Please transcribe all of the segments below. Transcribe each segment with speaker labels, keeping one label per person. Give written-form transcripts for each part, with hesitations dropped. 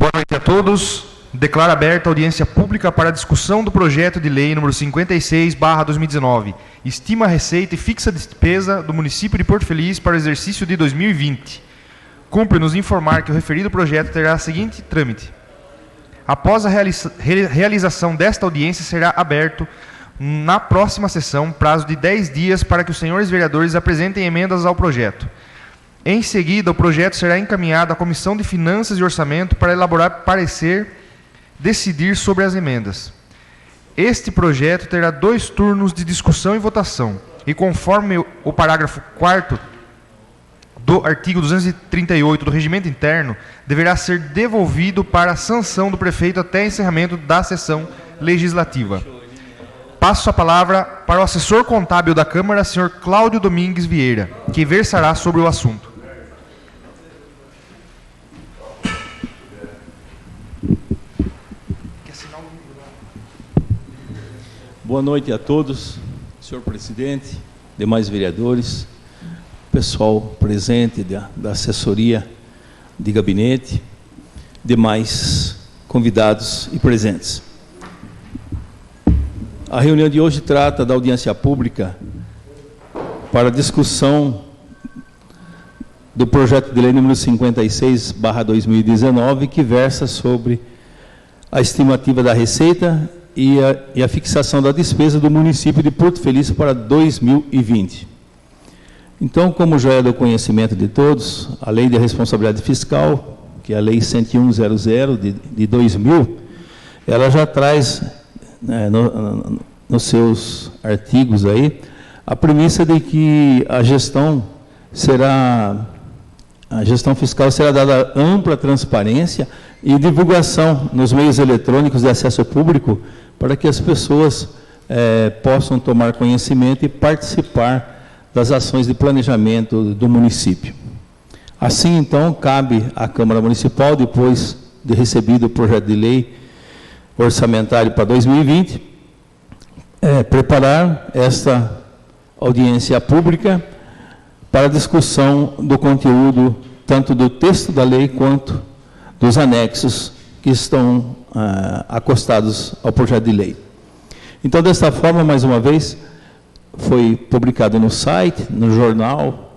Speaker 1: Boa noite a todos. Declaro aberta a audiência pública para a discussão do projeto de lei número 56/2019, estima a receita e fixa a despesa do município de Porto Feliz para o exercício de 2020. Cumpre-nos informar que o referido projeto terá o seguinte trâmite. Após a realização desta audiência, será aberto na próxima sessão prazo de 10 dias para que os senhores vereadores apresentem emendas ao projeto. Em seguida, o projeto será encaminhado à Comissão de Finanças e Orçamento para elaborar parecer, decidir sobre as emendas. Este projeto terá 2 turnos de discussão e votação, e conforme o parágrafo 4º do artigo 238 do Regimento Interno, deverá ser devolvido para a sanção do prefeito até encerramento da sessão legislativa. Passo a palavra para o assessor contábil da Câmara, senhor Cláudio Domingues Vieira, que versará sobre o assunto.
Speaker 2: Boa noite a todos, senhor presidente, demais vereadores, pessoal presente da assessoria de gabinete, demais convidados e presentes. A reunião de hoje trata da audiência pública para discussão do projeto de lei número 56/2019, que versa sobre a estimativa da receita e a fixação da despesa do município de Porto Feliz para 2020. Então, como já é do conhecimento de todos, a Lei de Responsabilidade Fiscal, que é a Lei 101.00 de 2000, ela já traz, nos seus artigos aí, a premissa de que a gestão fiscal será dada ampla transparência e divulgação nos meios eletrônicos de acesso público para que as pessoas possam tomar conhecimento e participar das ações de planejamento do município. Assim, então, cabe à Câmara Municipal, depois de recebido o projeto de lei orçamentário para 2020, preparar esta audiência pública para discussão do conteúdo, tanto do texto da lei quanto dos anexos que estão acostados ao projeto de lei. Então, desta forma, mais uma vez, foi publicado no site, no jornal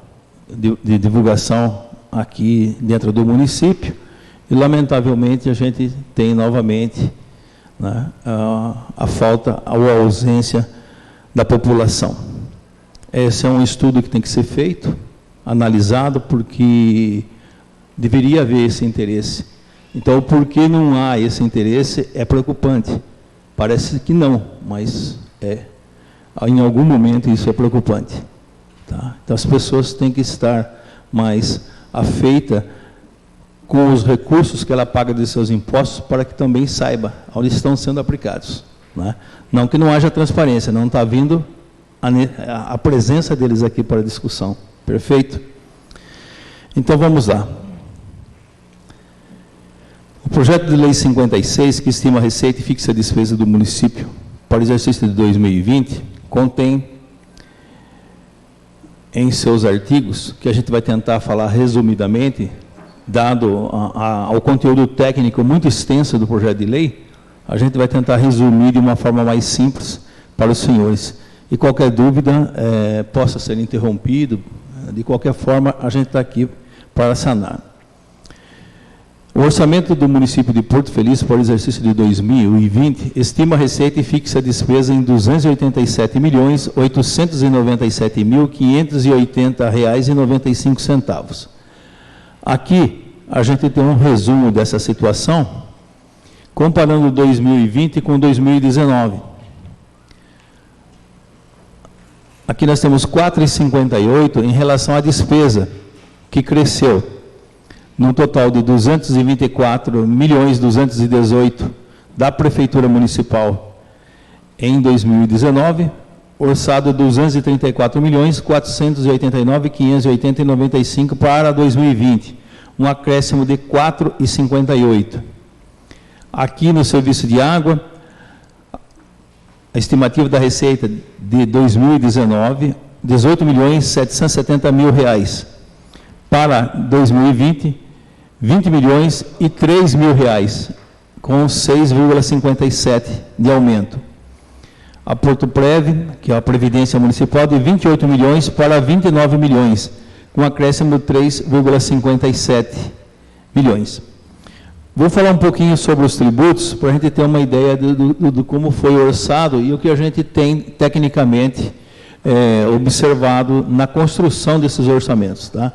Speaker 2: de divulgação aqui dentro do município, e, lamentavelmente, a gente tem novamente a falta ou a ausência da população. Esse é um estudo que tem que ser feito, analisado, porque deveria haver esse interesse. Então, por que não há esse interesse é preocupante. Parece que não, mas em algum momento isso é preocupante. Tá? Então, as pessoas têm que estar mais afeitas com os recursos que ela paga de seus impostos para que também saiba onde estão sendo aplicados. Né? Não que não haja transparência, não está vindo a presença deles aqui para a discussão. Perfeito? Então, vamos lá. O projeto de lei 56, que estima a receita e fixa a despesa do município para o exercício de 2020, contém em seus artigos, que a gente vai tentar falar resumidamente, dado ao conteúdo técnico muito extenso do projeto de lei, a gente vai tentar resumir de uma forma mais simples para os senhores. E qualquer dúvida possa ser interrompido, de qualquer forma, a gente está aqui para sanar. O orçamento do município de Porto Feliz para o exercício de 2020 estima a receita e fixa a despesa em R$ 287.897.580,95. Aqui, a gente tem um resumo dessa situação, comparando 2020 com 2019. Aqui nós temos 4,58 em relação à despesa, que cresceu num total de 224.218 da Prefeitura Municipal em 2019, orçado 234.489.580,95 para 2020, um acréscimo de 4,58. Aqui no serviço de água, a estimativa da receita de 2019, R$ 18.770.000. Para 2020, 20 milhões e 3 mil reais, com 6,57 de aumento. A Porto Prev, que é a Previdência Municipal, de 28 milhões para 29 milhões, com acréscimo de 3,57 milhões. Vou falar um pouquinho sobre os tributos, para a gente ter uma ideia do como foi orçado e o que a gente tem, tecnicamente, observado na construção desses orçamentos. Tá?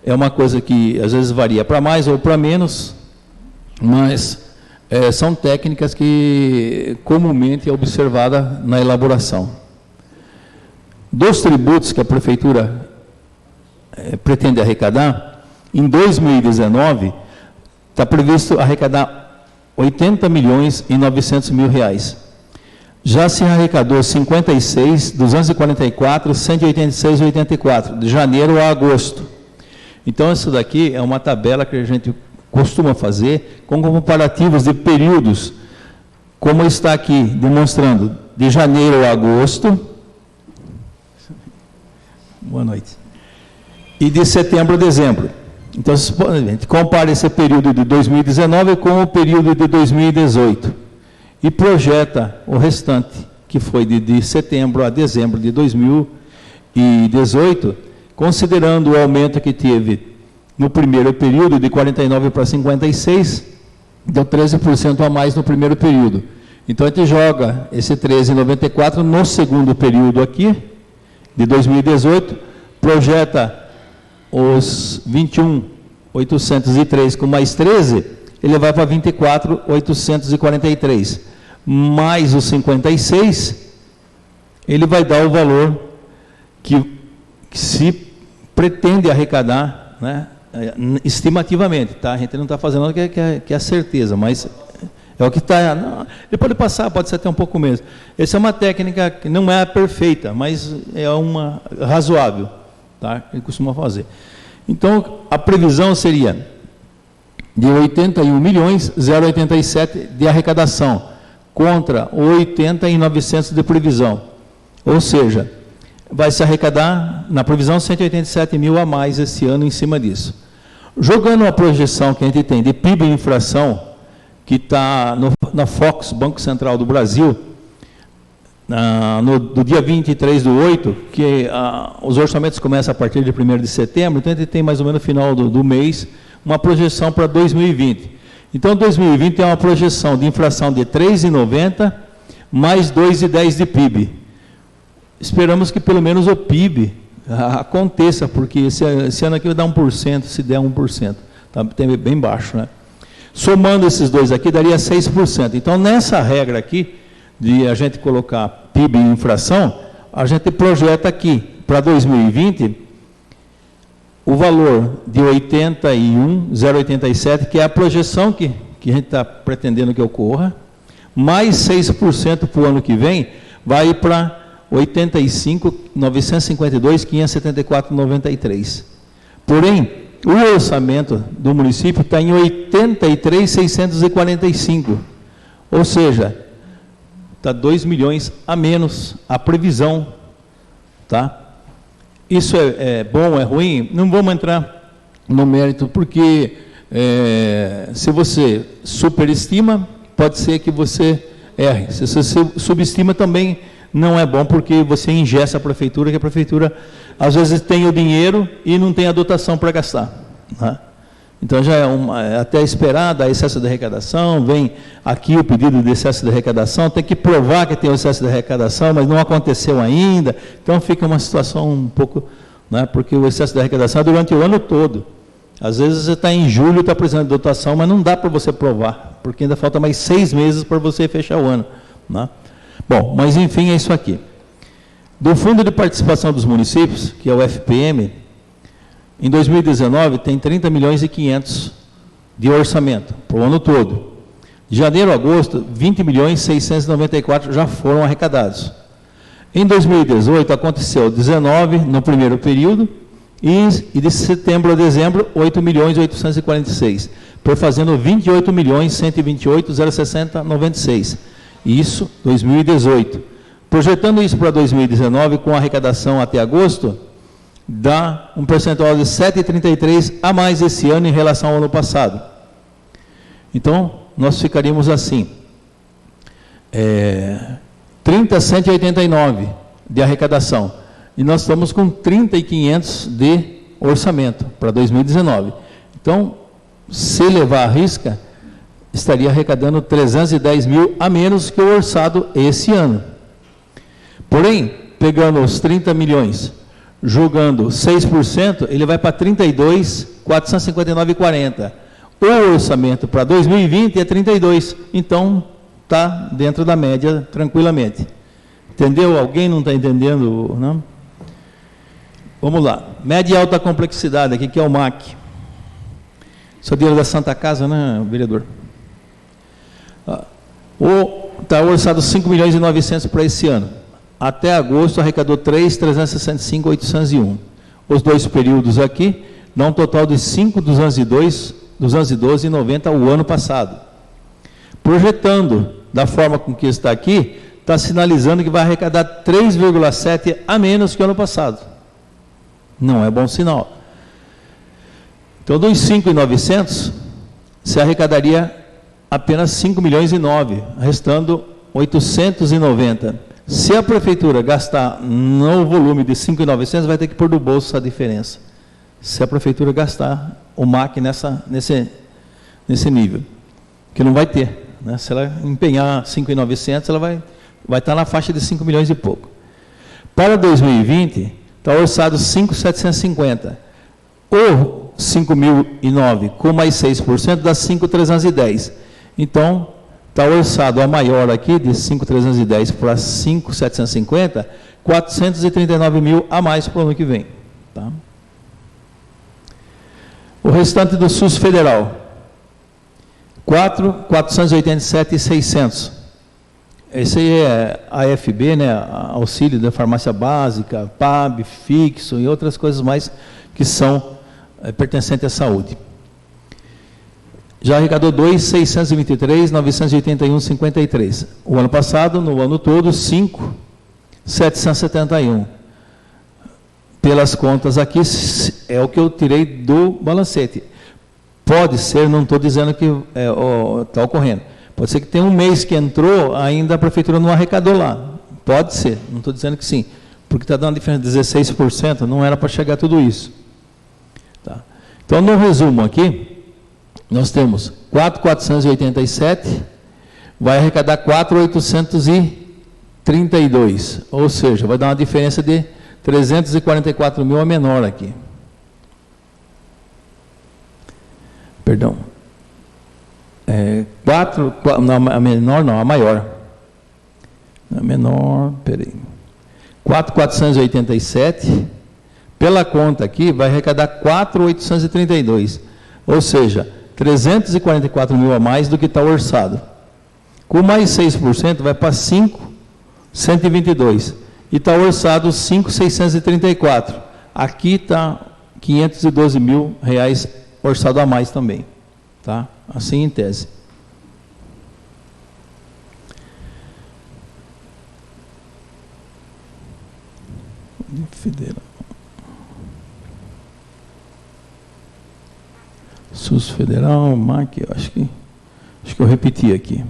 Speaker 2: É uma coisa que, às vezes, varia para mais ou para menos, mas são técnicas que, comumente, é observada na elaboração. Dos tributos que a Prefeitura pretende arrecadar, em 2019, está previsto arrecadar 80 milhões e 900 mil reais. Já se arrecadou 56, 244, 186 e 84, de janeiro a agosto. Então, isso daqui é uma tabela que a gente costuma fazer com comparativos de períodos, como está aqui, demonstrando de janeiro a agosto. Boa noite. E de setembro a dezembro. Então, a gente compara esse período de 2019 com o período de 2018 e projeta o restante, que foi de setembro a dezembro de 2018, considerando o aumento que teve no primeiro período, de 49 para 56, deu 13% a mais no primeiro período. Então, a gente joga esse 13,94 no segundo período aqui, de 2018, projeta os 21.803 com mais 13, ele vai para 24.843. Mais os 56, ele vai dar o valor que se pretende arrecadar, né, estimativamente. Tá? A gente não está fazendo que é a certeza, mas é o que está. Ele pode passar, pode ser até um pouco menos. Essa é uma técnica que não é perfeita, mas é uma razoável. Tá? Ele costuma fazer. Então, a previsão seria de 81 milhões 087 de arrecadação, contra 80.900 de previsão. Ou seja, vai se arrecadar, na previsão, 187 mil a mais esse ano em cima disso. Jogando a projeção que a gente tem de PIB e inflação, que está na Fox, Banco Central do Brasil, do dia 23/8, que os orçamentos começam a partir de 1º de setembro, então a gente tem mais ou menos no final do mês uma projeção para 2020. Então, 2020 é uma projeção de inflação de 3,90 mais 2,10 de PIB. Esperamos que pelo menos o PIB aconteça, porque esse ano aqui vai dar 1%, se der 1%. Está bem baixo, né? Somando esses dois aqui, daria 6%. Então, nessa regra aqui, de a gente colocar PIB e inflação, a gente projeta aqui, para 2020, o valor de 81.087, que é a projeção que a gente está pretendendo que ocorra, mais 6% para o ano que vem, vai para 85.952.574,93. Porém, o orçamento do município está em 83.645, ou seja, está 2 milhões a menos a previsão, tá? Isso é bom, é ruim? Não vamos entrar no mérito, porque se você superestima, pode ser que você erre. Se você subestima, também não é bom, porque você engessa a prefeitura, que a prefeitura, às vezes, tem o dinheiro e não tem a dotação para gastar, né? Então, já é até esperar dar excesso de arrecadação, vem aqui o pedido de excesso de arrecadação, tem que provar que tem o excesso de arrecadação, mas não aconteceu ainda, então fica uma situação um pouco, né, porque o excesso de arrecadação é durante o ano todo. Às vezes você está em julho, está precisando de dotação, mas não dá para você provar, porque ainda falta mais 6 meses para você fechar o ano, né? Bom, mas enfim, é isso aqui. Do Fundo de Participação dos Municípios, que é o FPM, em 2019 tem 30 milhões e 500 de orçamento, para o ano todo. De janeiro a agosto, 20 milhões e 694 já foram arrecadados. Em 2018 aconteceu 19 no primeiro período, e de setembro a dezembro, 8 milhões e 846, fazendo 28 milhões 128.060,96. Isso, 2018. Projetando isso para 2019, com arrecadação até agosto, dá um percentual de 7,33 a mais esse ano em relação ao ano passado. Então, nós ficaríamos assim, 30.189 de arrecadação, e nós estamos com 30.500 de orçamento para 2019. Então, se levar à risca, estaria arrecadando 310 mil a menos que o orçado esse ano. Porém, pegando os 30 milhões, jogando 6%, ele vai para 32.459,40. O orçamento para 2020 é 32, então está dentro da média tranquilamente. Entendeu? Alguém não está entendendo? Não? Vamos lá. Média e alta complexidade, aqui que é o MAC. Isso é dinheiro da Santa Casa, né, vereador? Está orçado 5 milhões e 900 para esse ano. Até agosto arrecadou 3.365.801. Os dois períodos aqui dá um total de 5.212,90 o ano passado. Projetando da forma com que está aqui, está sinalizando que vai arrecadar 3,7 a menos que o ano passado. Não é bom sinal. Então, dos 5.900, se arrecadaria apenas 5 milhões e 9, restando 890. Se a prefeitura gastar no volume de 5.900, vai ter que pôr do bolso a diferença. Se a prefeitura gastar o MAC nesse nível, que não vai ter, né? Se ela empenhar 5.900, ela vai estar na faixa de 5 milhões e pouco. Para 2020, está orçado 5.750. O 5.009 com mais 6% dá 5.310. Então, está orçado a maior aqui, de 5.310 para 5.750, 439 mil a mais para o ano que vem. Tá? O restante do SUS federal, 487.600. Esse aí é AFB, né, auxílio da farmácia básica, PAB, fixo e outras coisas mais que são pertencentes à saúde. Já arrecadou 2.623.981,53. O ano passado, no ano todo, 5.771. Pelas contas aqui, é o que eu tirei do balancete. Pode ser, não estou dizendo que está ocorrendo. Pode ser que tenha um mês que entrou, ainda a prefeitura não arrecadou lá. Pode ser, não estou dizendo que sim. Porque está dando uma diferença de 16%, não era para chegar a tudo isso. Tá. Então, no resumo aqui, nós temos 4.487, vai arrecadar 4.832, ou seja, vai dar uma diferença de 344 mil a menor aqui. Perdão. Não, a menor não, a maior. A menor, peraí. 4.487, pela conta aqui, vai arrecadar 4.832, ou seja, 344 mil a mais do que está orçado. Com mais 6%, vai para 5.122. E está orçado 5.634. Aqui está 512 mil reais orçado a mais também. Tá? Assim em tese. Federal. SUS Federal, MAC, acho que eu repeti aqui.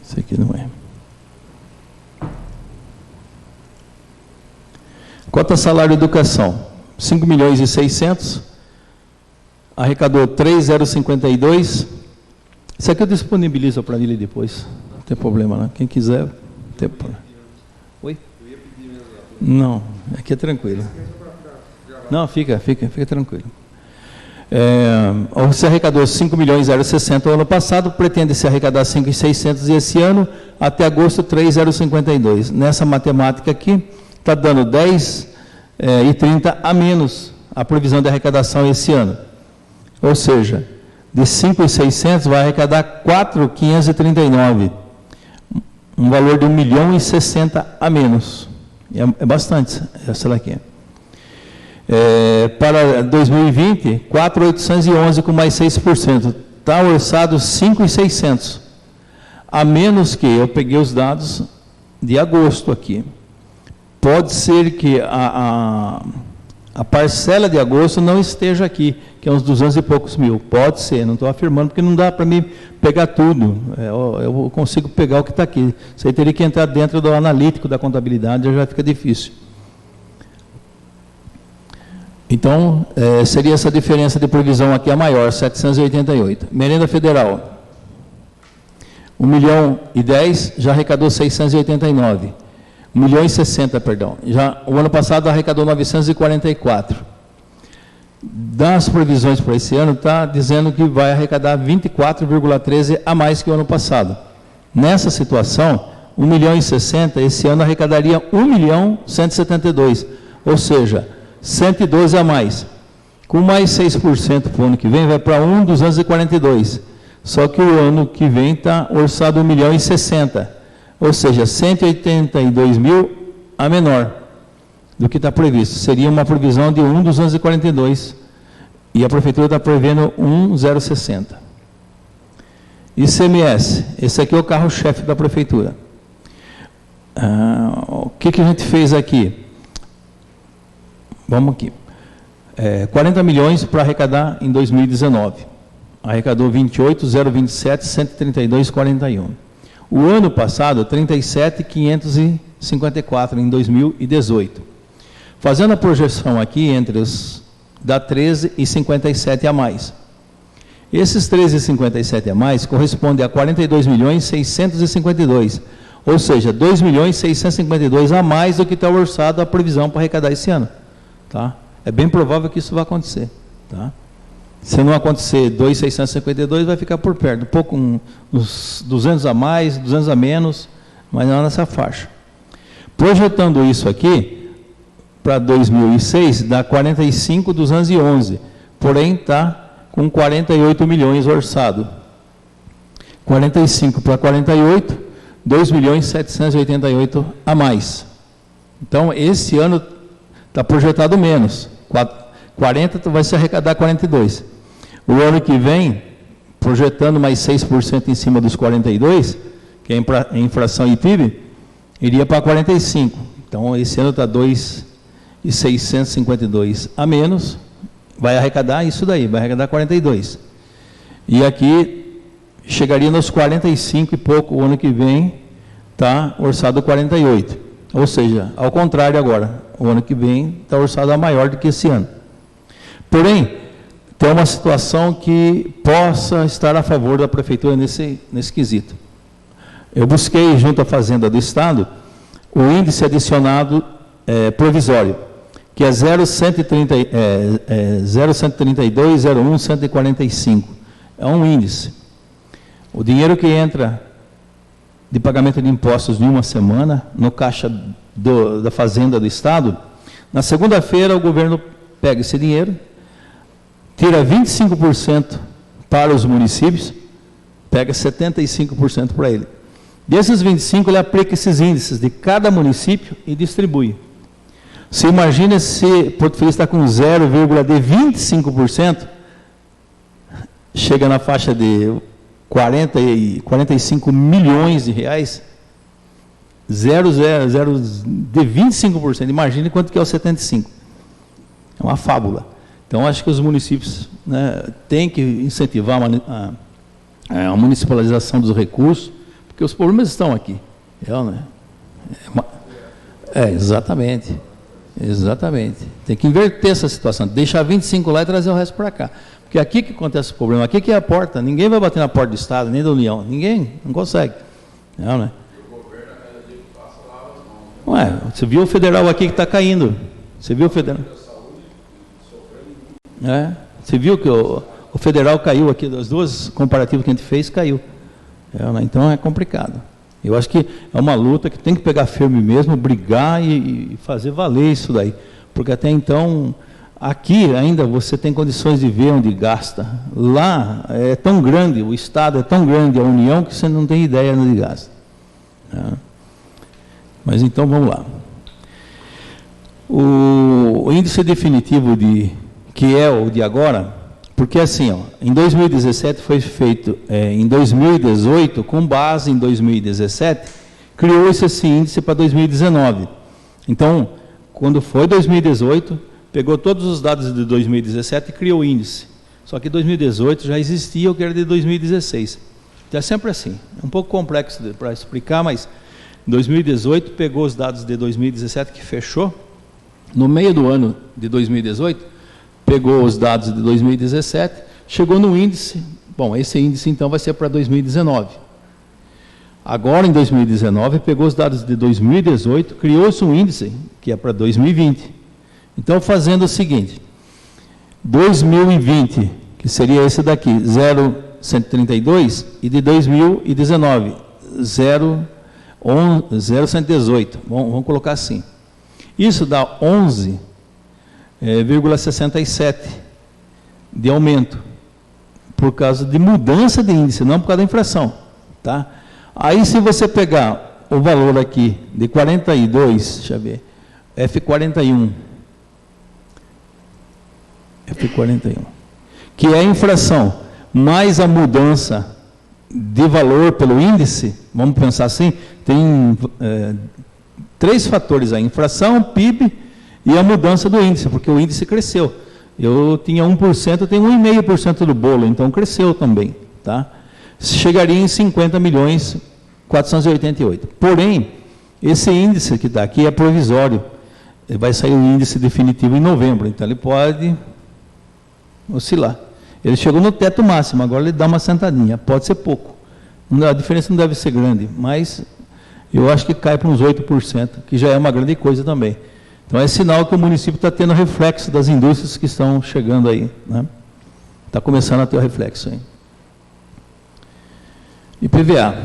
Speaker 2: Esse aqui não é. Cota salário educação, 5 milhões e 600, arrecadou 3.052. Isso aqui eu disponibilizo a planilha depois, não tem problema, não. Quem quiser, tem problema. Oi? Não, aqui é tranquilo. Não, fica tranquilo. Você arrecadou 5.060 no ano passado, pretende se arrecadar 5.600 esse ano, até agosto 3.052. Nessa matemática aqui, está dando 10,30 a menos a previsão de arrecadação esse ano. Ou seja, de 5.600 vai arrecadar 4.539, um valor de 1.060.000 a menos. É bastante essa daqui. Para 2020, 4.811 com mais 6%. está orçado 5.600, a menos que eu peguei os dados de agosto aqui. Pode ser que a parcela de agosto não esteja aqui, que é uns 200 e poucos mil. Pode ser, não estou afirmando, porque não dá para mim pegar tudo. Eu consigo pegar o que está aqui. Isso aí teria que entrar dentro do analítico da contabilidade, já fica difícil. Então, seria essa diferença de previsão aqui a maior, 788. Merenda Federal, 1.010.000, já arrecadou 689. 1.060.000, perdão. Já, o ano passado arrecadou 944. Das previsões para esse ano, está dizendo que vai arrecadar 24,13 a mais que o ano passado. Nessa situação, 1.060.000, esse ano arrecadaria 1.172.000, ou seja, 112 a mais. Com mais 6% para o ano que vem, vai para 1.242. Só que o ano que vem está orçado 1.060.000, ou seja, 182.000 a menor do que está previsto. Seria uma previsão de 1.242 e a Prefeitura está prevendo 1.060. ICMS, esse aqui é o carro-chefe da Prefeitura. O que a gente fez aqui? Vamos aqui. 40 milhões para arrecadar em 2019. Arrecadou 28.027, 132,41. O ano passado, 37.554 em 2018. Fazendo a projeção aqui entre os dá 13 e 57 a mais. Esses 13 e 57 a mais correspondem a 42.652, ou seja, 2.652 a mais do que está orçado a previsão para arrecadar esse ano. Tá? É bem provável que isso vai acontecer. Tá? Se não acontecer 2.652, vai ficar por perto, uns 200 a mais, 200 a menos, mas não nessa faixa. Projetando isso aqui, para 2006, dá 45.211, porém está com 48 milhões orçado. 45 para 48, 2.788 a mais. Então, esse ano está projetado menos. 40 vai se arrecadar 42. O ano que vem, projetando mais 6% em cima dos 42, que é a inflação e PIB, iria para 45. Então, esse ano está 2.652 a menos, vai arrecadar isso daí, vai arrecadar 42. E aqui chegaria nos 45 e pouco, o ano que vem está orçado 48. Ou seja, ao contrário agora, o ano que vem está orçado a maior do que esse ano. Porém, tem uma situação que possa estar a favor da Prefeitura nesse quesito. Eu busquei, junto à Fazenda do Estado, o índice adicionado provisório, que é 0,132, 0,1, 145. É um índice. O dinheiro que entra de pagamento de impostos em uma semana, no caixa da Fazenda do Estado, na segunda-feira o governo pega esse dinheiro, tira 25% para os municípios, pega 75% para ele. Desses 25%, ele aplica esses índices de cada município e distribui. Você imagina se Porto Feliz está com 0,25%, chega na faixa de 45 milhões de reais, de 25%. Imagine quanto que é o 75%. É uma fábula. Então, acho que os municípios, né, têm que incentivar a municipalização dos recursos, porque os problemas estão aqui. Exatamente. Exatamente. Tem que inverter essa situação, deixar 25 lá e trazer o resto para cá. Porque aqui que acontece o problema, aqui que é a porta, ninguém vai bater na porta do Estado, nem da União, ninguém, não consegue. Não, né? Ué, você viu o federal aqui que está caindo, você viu o federal? Você viu que o federal caiu aqui, das duas comparativas que a gente fez, caiu. Né? Então é complicado. Eu acho que é uma luta que tem que pegar firme mesmo, brigar e fazer valer isso daí. Porque até então, aqui ainda você tem condições de ver onde gasta. Lá é tão grande, o Estado é tão grande, a União, que você não tem ideia onde gasta. Mas então vamos lá. O índice definitivo que é o de agora, Porque assim, ó, em 2017 foi feito, em 2018, com base em 2017, criou-se esse índice para 2019. Então, quando foi 2018, pegou todos os dados de 2017 e criou o índice. Só que 2018 já existia o que era de 2016. Então é sempre assim. É um pouco complexo para explicar, mas em 2018 pegou os dados de 2017 que fechou. No meio do ano de 2018, pegou os dados de 2017, chegou no índice. Bom, esse índice então vai ser para 2019. Agora, em 2019, pegou os dados de 2018, criou-se um índice que é para 2020. Então, fazendo o seguinte, 2020, que seria esse daqui, 0,132, e de 2019, 0,118. Vamos colocar assim. Isso dá 11,67 de aumento, por causa de mudança de índice, não por causa da inflação, tá? Aí, se você pegar o valor aqui de 42, deixa eu ver, F41, que é a inflação, mais a mudança de valor pelo índice, vamos pensar assim, tem 3 fatores aí, inflação, PIB e a mudança do índice, porque o índice cresceu. Eu tinha 1%, eu tenho 1,5% do bolo, então cresceu também, tá? Chegaria em 50.488. Porém, esse índice que está aqui é provisório. Vai sair o índice definitivo em novembro, então ele pode oscilar. Ele chegou no teto máximo, agora ele dá uma sentadinha, pode ser pouco. A diferença não deve ser grande, mas eu acho que cai para uns 8%, que já é uma grande coisa também. Então é sinal que o município está tendo reflexo das indústrias que estão chegando aí, né? Está começando a ter o reflexo aí. IPVA.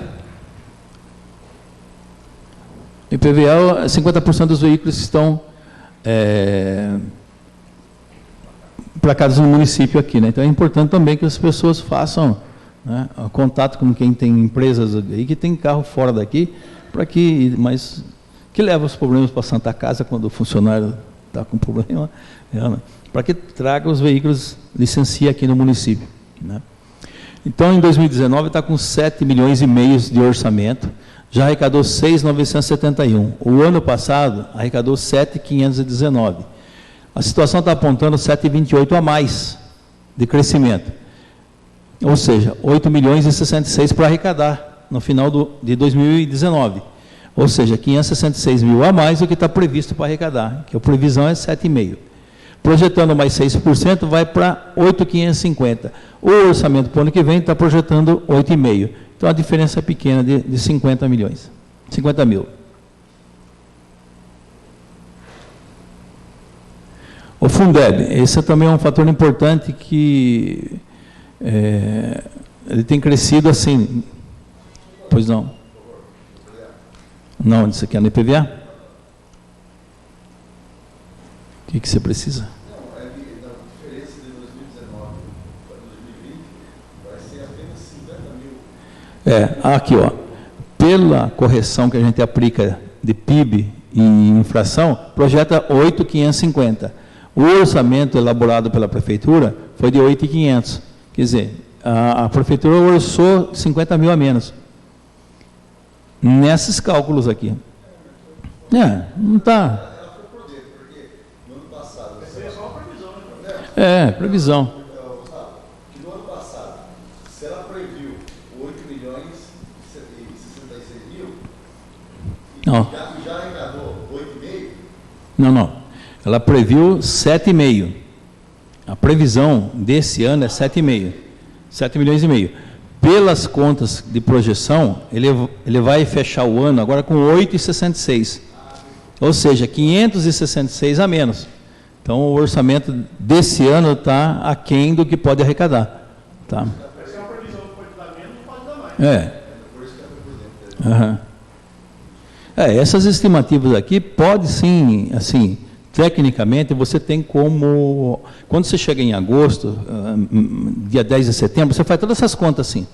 Speaker 2: IPVA, 50% dos veículos estão placados no município aqui, né? Então é importante também que as pessoas façam, né, contato com quem tem empresas aí que tem carro fora daqui, mas que leva os problemas para a Santa Casa quando o funcionário está com problema, né, para que traga os veículos, licencia aqui no município, né? Então, em 2019, está com 7,5 milhões de orçamento, já arrecadou 6.971. O ano passado, arrecadou 7.519. A situação está apontando 7,28 a mais de crescimento. Ou seja, 8.066 para arrecadar no final de 2019. Ou seja, 566 mil a mais do que está previsto para arrecadar, que a previsão é 7,5. Projetando mais 6%, vai para 8.550. O orçamento para o ano que vem está projetando 8,5. Então, a diferença é pequena, de 50 milhões. 50 mil. O Fundeb, esse também é um fator importante que ele tem crescido assim. Pois não. Não, isso aqui é no IPVA? O que você precisa?
Speaker 3: Não, a diferença de 2019 para 2020 vai ser apenas 50 mil.
Speaker 2: Aqui, ó. Pela correção que a gente aplica de PIB e inflação, projeta 8.550. O orçamento elaborado pela prefeitura foi de 8.500. Quer dizer, a prefeitura orçou 50 mil a menos. Nesses cálculos aqui. Não está.
Speaker 3: Ela foi por dentro, porque no ano passado... Essa é só uma previsão, né?
Speaker 2: Previsão.
Speaker 3: Que no ano passado, se ela previu 8.066 mil,
Speaker 2: Não.
Speaker 3: já arrecadou 8,5?
Speaker 2: Não. Ela previu 7,5. A previsão desse ano é 7,5. 7 milhões e meio. Pelas contas de projeção, ele vai fechar o ano agora com 8,66. Ou seja, 566 a menos. Então, o orçamento desse ano está aquém do que pode arrecadar. Tá?
Speaker 3: Essa é uma previsão que pode dar menos, não pode dar mais. Por isso que é por dentro.
Speaker 2: Essas estimativas aqui, pode sim, assim, tecnicamente, você tem como... Quando você chega em agosto, dia 10 de setembro, você faz todas essas contas assim.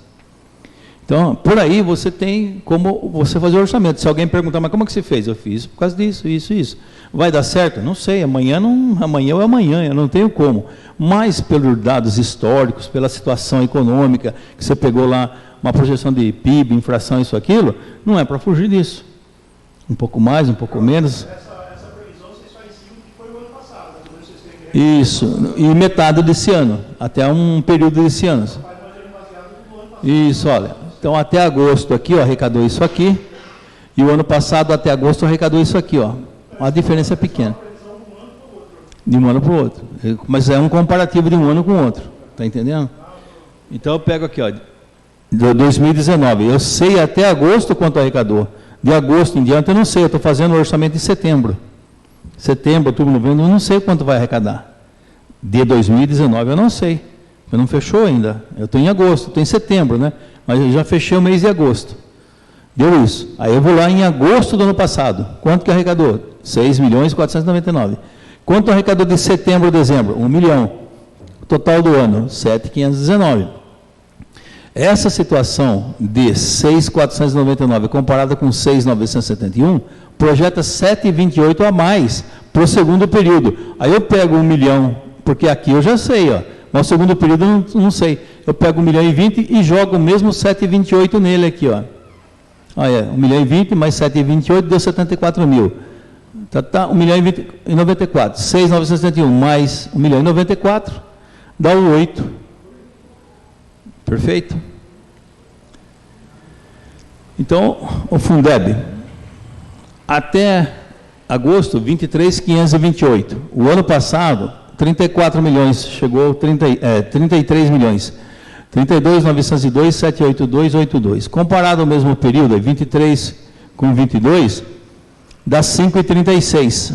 Speaker 2: Então, por aí você tem como você fazer o orçamento. Se alguém perguntar, mas como é que você fez? Eu fiz por causa disso, isso. Vai dar certo? Não sei, amanhã é amanhã, eu não tenho como. Mas pelos dados históricos, pela situação econômica, que você pegou lá uma projeção de PIB, inflação, isso, aquilo, não é para fugir disso. Um pouco mais, um pouco menos.
Speaker 4: Essa previsão vocês só ensinam que foi o ano passado, né? Vocês têm que...
Speaker 2: Isso, e metade desse ano, até um período desse ano. Isso, olha. Então, até agosto aqui, ó, arrecadou isso aqui, e o ano passado, até agosto, arrecadou isso aqui, ó. A diferença é pequena. De um ano para o outro. Mas é um comparativo de um ano com o outro. Está entendendo? Então, eu pego aqui, ó, de 2019. Eu sei até agosto quanto arrecadou. De agosto em diante, eu não sei. Eu estou fazendo o orçamento de setembro. Setembro, outubro, novembro, eu não sei quanto vai arrecadar. De 2019, eu não sei. Eu não fechou ainda. Eu estou em agosto, estou em setembro, né? Mas eu já fechei o mês de agosto. Deu isso. Aí eu vou lá em agosto do ano passado. Quanto que arrecadou? 6.499.000. Quanto arrecadou de setembro a dezembro? 1 milhão. Total do ano, 7.519. Essa situação de 6.499 comparada com 6.971, projeta 7,28 a mais para o segundo período. Aí eu pego 1 milhão, porque aqui eu já sei, ó. Mas o segundo período eu não sei. Eu pego 1.020.000 e jogo o mesmo 7,28 nele aqui, ó. Olha, 1.020.000 mais 7,28 deu 74 mil. Tá 1.094. 6.971 mais 1.094 dá o 8. Perfeito? Então, o Fundeb, até agosto, 23.528. O ano passado, 34 milhões, chegou 33 milhões. 32.902, 782, 82. Comparado ao mesmo período, 23 com 22, dá 5,36.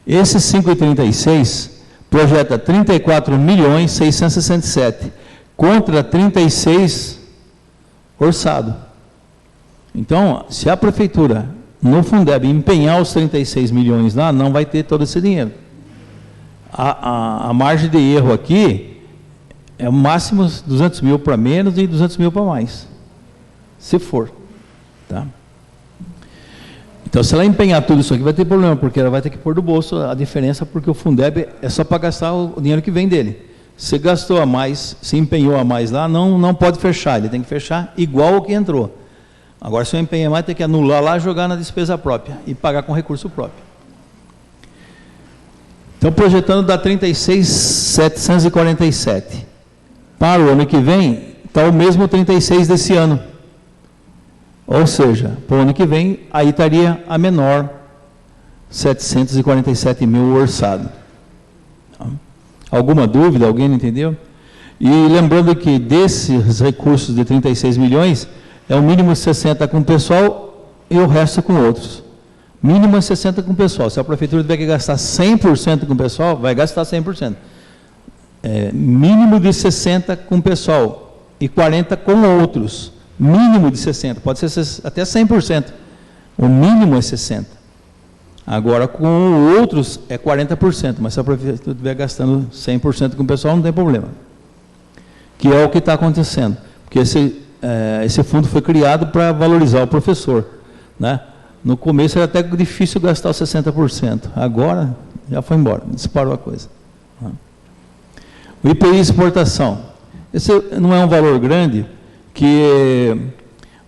Speaker 2: Esse 5,36 projeta 34.667 contra 36 orçado. Então, se a prefeitura no Fundeb empenhar os 36 milhões lá, não vai ter todo esse dinheiro. A margem de erro aqui é o máximo 200 mil para menos e 200 mil para mais, se for, tá? Então, se ela empenhar tudo isso aqui, vai ter problema, porque ela vai ter que pôr do bolso a diferença, porque o Fundeb é só para gastar o dinheiro que vem dele. Se gastou a mais, se empenhou a mais lá, não pode fechar, ele tem que fechar igual o que entrou. Agora, se eu empenhar mais, tem que anular lá, jogar na despesa própria e pagar com recurso próprio. Então, projetando dá 36.747. Para o ano que vem, está o mesmo 36 desse ano. Ou seja, para o ano que vem, aí estaria a menor, 747 mil orçado. Alguma dúvida? Alguém não entendeu? E lembrando que desses recursos de 36 milhões, é o mínimo 60 com o pessoal e o resto com outros. Mínimo é 60 com o pessoal. Se a prefeitura tiver que gastar 100% com o pessoal, vai gastar 100%. Mínimo de 60 com o pessoal e 40 com outros. Mínimo de 60, pode ser até 100%. O mínimo é 60. Agora, com outros é 40%, mas se a prefeitura estiver gastando 100% com o pessoal, não tem problema. Que é o que está acontecendo. Porque esse fundo foi criado para valorizar o professor, né? No começo era até difícil gastar os 60%. Agora, já foi embora, disparou a coisa. O IPI exportação. Esse não é um valor grande, que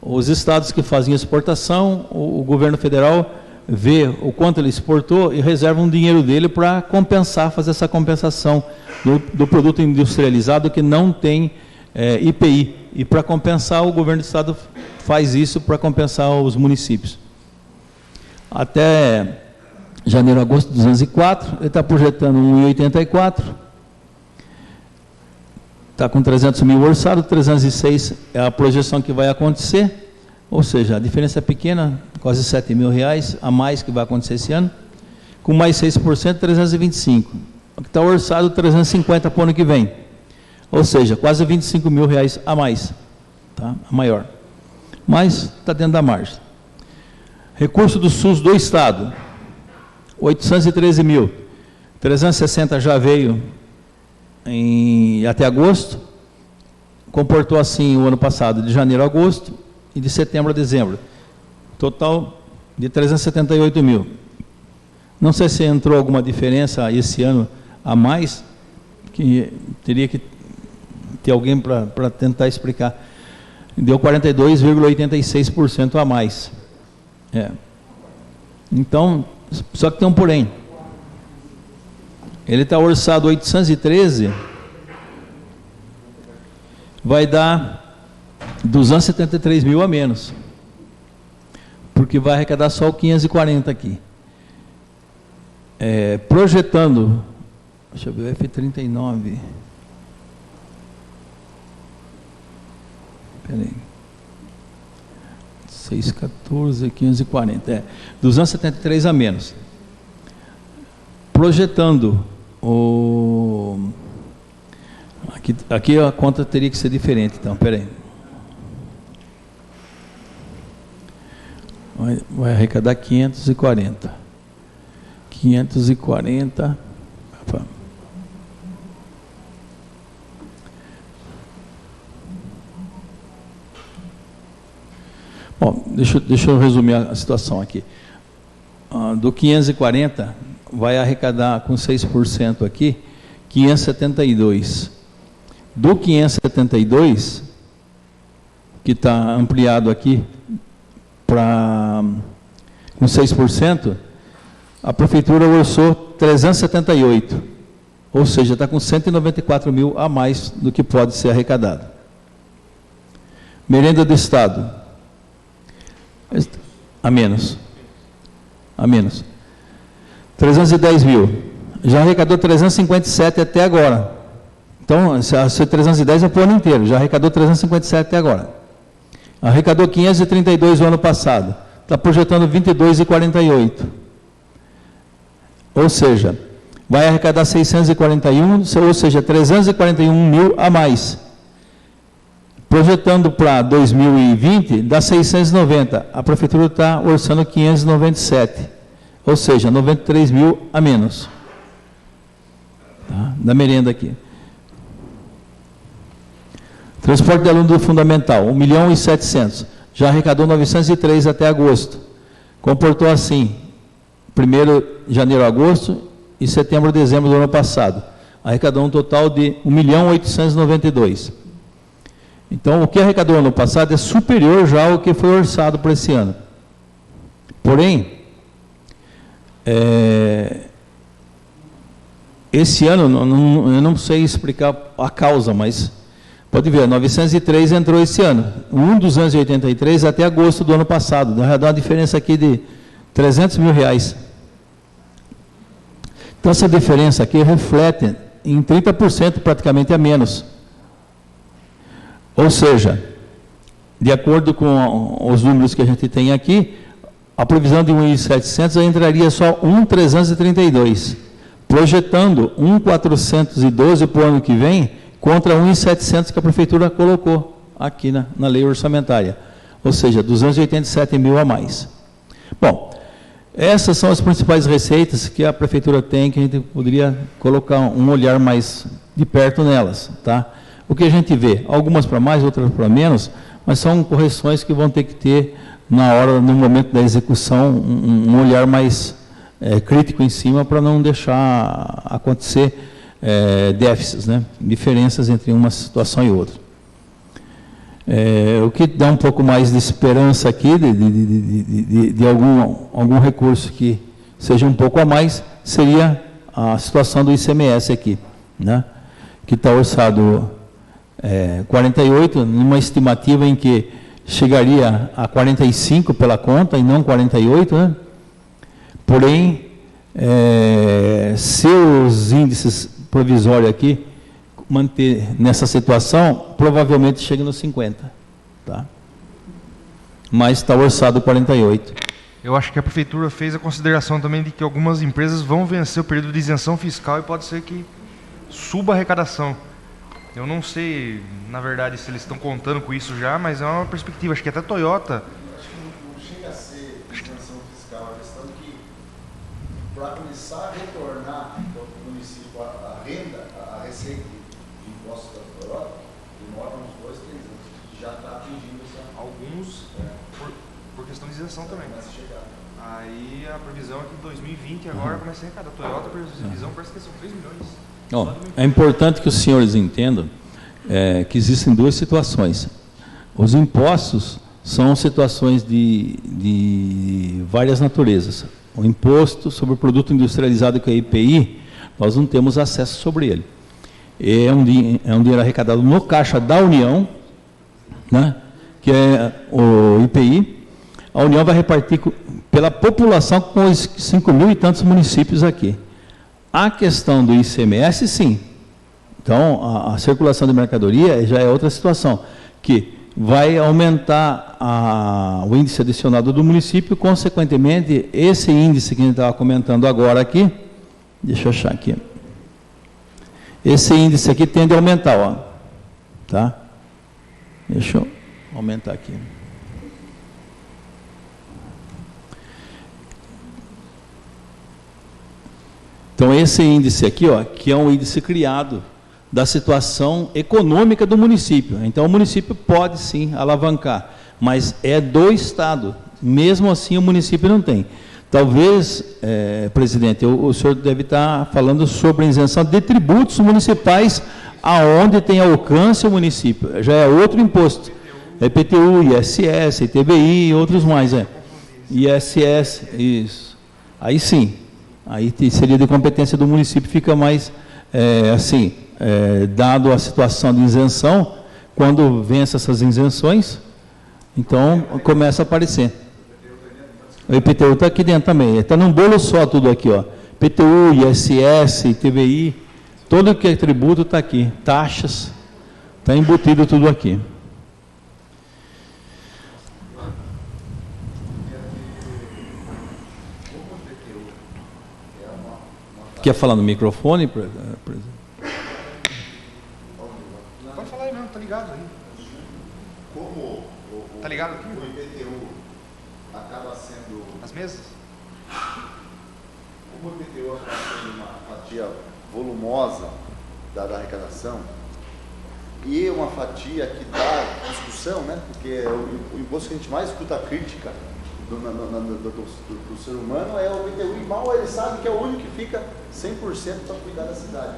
Speaker 2: os estados que fazem exportação, o governo federal vê o quanto ele exportou e reserva um dinheiro dele para compensar, fazer essa compensação do produto industrializado que não tem IPI. E para compensar, o governo do estado faz isso para compensar os municípios. Até janeiro, agosto, 204, ele está projetando 1,84, está com 300 mil orçado, 306 é a projeção que vai acontecer, ou seja, a diferença é pequena, quase 7 mil reais a mais que vai acontecer esse ano, com mais 6%, 325. O que está orçado, 350 para o ano que vem, ou seja, quase 25 mil reais a mais, tá? A maior, mas está dentro da margem. Recurso do SUS do Estado, 813 mil, 360 já veio até agosto, comportou assim o ano passado, de janeiro a agosto e de setembro a dezembro. Total de 378 mil. Não sei se entrou alguma diferença esse ano a mais, que teria que ter alguém para tentar explicar. Deu 42,86% a mais. Então, só que tem um porém. Ele está orçado 813, vai dar 273 mil a menos, porque vai arrecadar só o 540 aqui. Projetando, deixa eu ver, o F39, peraí, 614, 540, 273 a menos. Projetando aqui a conta teria que ser diferente, então, peraí. Vai arrecadar 540. 540. Bom, deixa eu resumir a situação aqui. Do 540, vai arrecadar com 6% aqui, 572. Do 572, que está ampliado aqui com 6%, a prefeitura orçou 378, ou seja, está com 194 mil a mais do que pode ser arrecadado. Merenda do Estado, a menos. 310 mil, já arrecadou 357 até agora. Então, se 310 é o ano inteiro, já arrecadou 357 até agora. Arrecadou 532 no ano passado, está projetando 22,48. Ou seja, vai arrecadar 641, ou seja, 341 mil a mais. Projetando para 2020, dá 690. A prefeitura está orçando 597. Ou seja, 93 mil a menos. Tá? Da merenda aqui. Transporte de aluno do fundamental, 1.700.000. Já arrecadou 903 até agosto. Comportou assim, 1º de janeiro a agosto e setembro a dezembro do ano passado. Arrecadou um total de 1.892.000. Então, o que arrecadou ano passado é superior já ao que foi orçado para esse ano. Porém, esse ano, eu não sei explicar a causa, mas pode ver, 903 entrou esse ano, 1.283 até agosto do ano passado, já dá uma diferença aqui de 300 mil reais. Então, essa diferença aqui reflete em 30% praticamente a menos. Ou seja, de acordo com os números que a gente tem aqui, a previsão de 1.700 entraria só 1.332, projetando 1.412 para o ano que vem, contra 1.700 que a prefeitura colocou aqui na lei orçamentária, ou seja, 287 mil a mais. Bom, essas são as principais receitas que a prefeitura tem, que a gente poderia colocar um olhar mais de perto nelas, tá? O que a gente vê, algumas para mais, outras para menos, mas são correções que vão ter que ter na hora, no momento da execução, um olhar mais crítico em cima para não deixar acontecer déficits, né? Diferenças entre uma situação e outra. O que dá um pouco mais de esperança aqui, de algum recurso que seja um pouco a mais, seria a situação do ICMS aqui, né? Que está orçado 48, numa estimativa em que chegaria a 45 pela conta e não 48, né? Porém, se os índices provisórios aqui manter nessa situação, provavelmente chega nos 50, tá? Mas está orçado 48.
Speaker 1: Eu acho que a prefeitura fez a consideração também de que algumas empresas vão vencer o período de isenção fiscal e pode ser que suba a arrecadação. Eu não sei, na verdade, se eles estão contando com isso já, mas é uma perspectiva. Acho que até a Toyota...
Speaker 3: Acho que não chega a ser isenção fiscal, a questão que, para começar a retornar ao município a renda, a receita de impostos da Toyota, Demora uns 2, 3 anos. Já está atingindo essa.
Speaker 1: Alguns, por questão de isenção também.
Speaker 3: Começa a chegar.
Speaker 1: Aí a previsão é que em 2020 agora começa a arrecadar. A Toyota, a previsão parece que são 3 milhões.
Speaker 2: Ó, é importante que os senhores entendam que existem duas situações. Os impostos são situações de várias naturezas. O imposto sobre o produto industrializado, que é IPI, nós não temos acesso sobre ele. É um dinheiro arrecadado no caixa da União, né, que é o IPI. A União vai repartir pela população com os 5 mil e tantos municípios aqui. A questão do ICMS, sim. Então, a circulação de mercadoria já é outra situação, que vai aumentar o índice adicionado do município, consequentemente, esse índice que a gente estava comentando agora aqui, deixa eu achar aqui, esse índice aqui tende a aumentar, ó, tá? Deixa eu aumentar aqui. Então, esse índice aqui, ó, que é um índice criado da situação econômica do município. Então, o município pode, sim, alavancar, mas é do Estado. Mesmo assim, o município não tem. Talvez, presidente, o senhor deve estar falando sobre a isenção de tributos municipais aonde tem alcance o município. Já é outro imposto. É IPTU, ISS, ITBI e outros mais. ISS, isso. Aí sim. Aí seria de competência do município, fica mais, dado a situação de isenção, quando vence essas isenções, então começa a aparecer. O IPTU está aqui dentro também, está num bolo só tudo aqui, ó. IPTU, ISS, ITBI, todo que é tributo está aqui, taxas, está embutido tudo aqui. Quer falar no microfone, presidente?
Speaker 1: Pode falar aí mesmo, tá ligado aí.
Speaker 3: Como
Speaker 1: Tá ligado aqui?
Speaker 3: o IPTU acaba sendo.
Speaker 1: As mesas?
Speaker 3: Como o IPTU acaba sendo uma fatia volumosa da arrecadação, e uma fatia que dá discussão, né? Porque é o imposto que a gente mais escuta a crítica do ser humano é o IPTU, e mal ele sabe que é o único que fica 100% para cuidar da cidade.